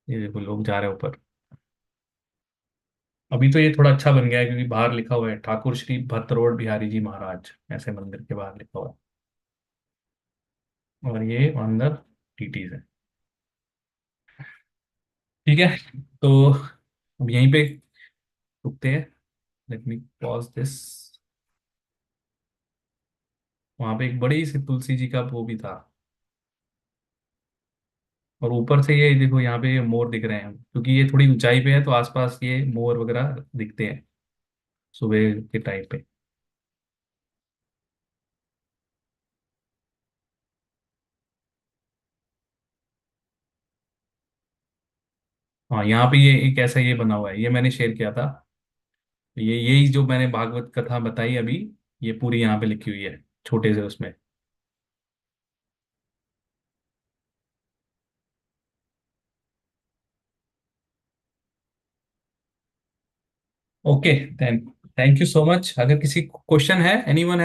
ये देखो लोग जा रहे हैं ऊपर। अभी तो ये थोड़ा अच्छा बन गया है क्योंकि बाहर लिखा हुआ है ठाकुर श्री भट्टरोड बिहारी जी महाराज, ऐसे मंदिर के बाहर लिखा हुआ है। और ये अंदर टीटीज है। ठीक है, तो अब यहीं पे रुकते हैं। Let me pause this. वहां पे एक बड़ी सी तुलसी जी का वो भी था। और ऊपर से ये देखो, यहाँ पे ये मोर दिख रहे हैं क्योंकि ये थोड़ी ऊंचाई पे है, तो आसपास ये मोर वगैरह दिखते हैं सुबह के टाइम पे। हाँ यहाँ पे ये एक ऐसा ये बना हुआ है, ये मैंने शेयर किया था। ये यही जो मैंने भागवत कथा बताई अभी, ये पूरी यहाँ पे लिखी हुई है छोटे से उसमें। Okay, thank you so much. अगर किसी क्वेश्चन है, एनीवन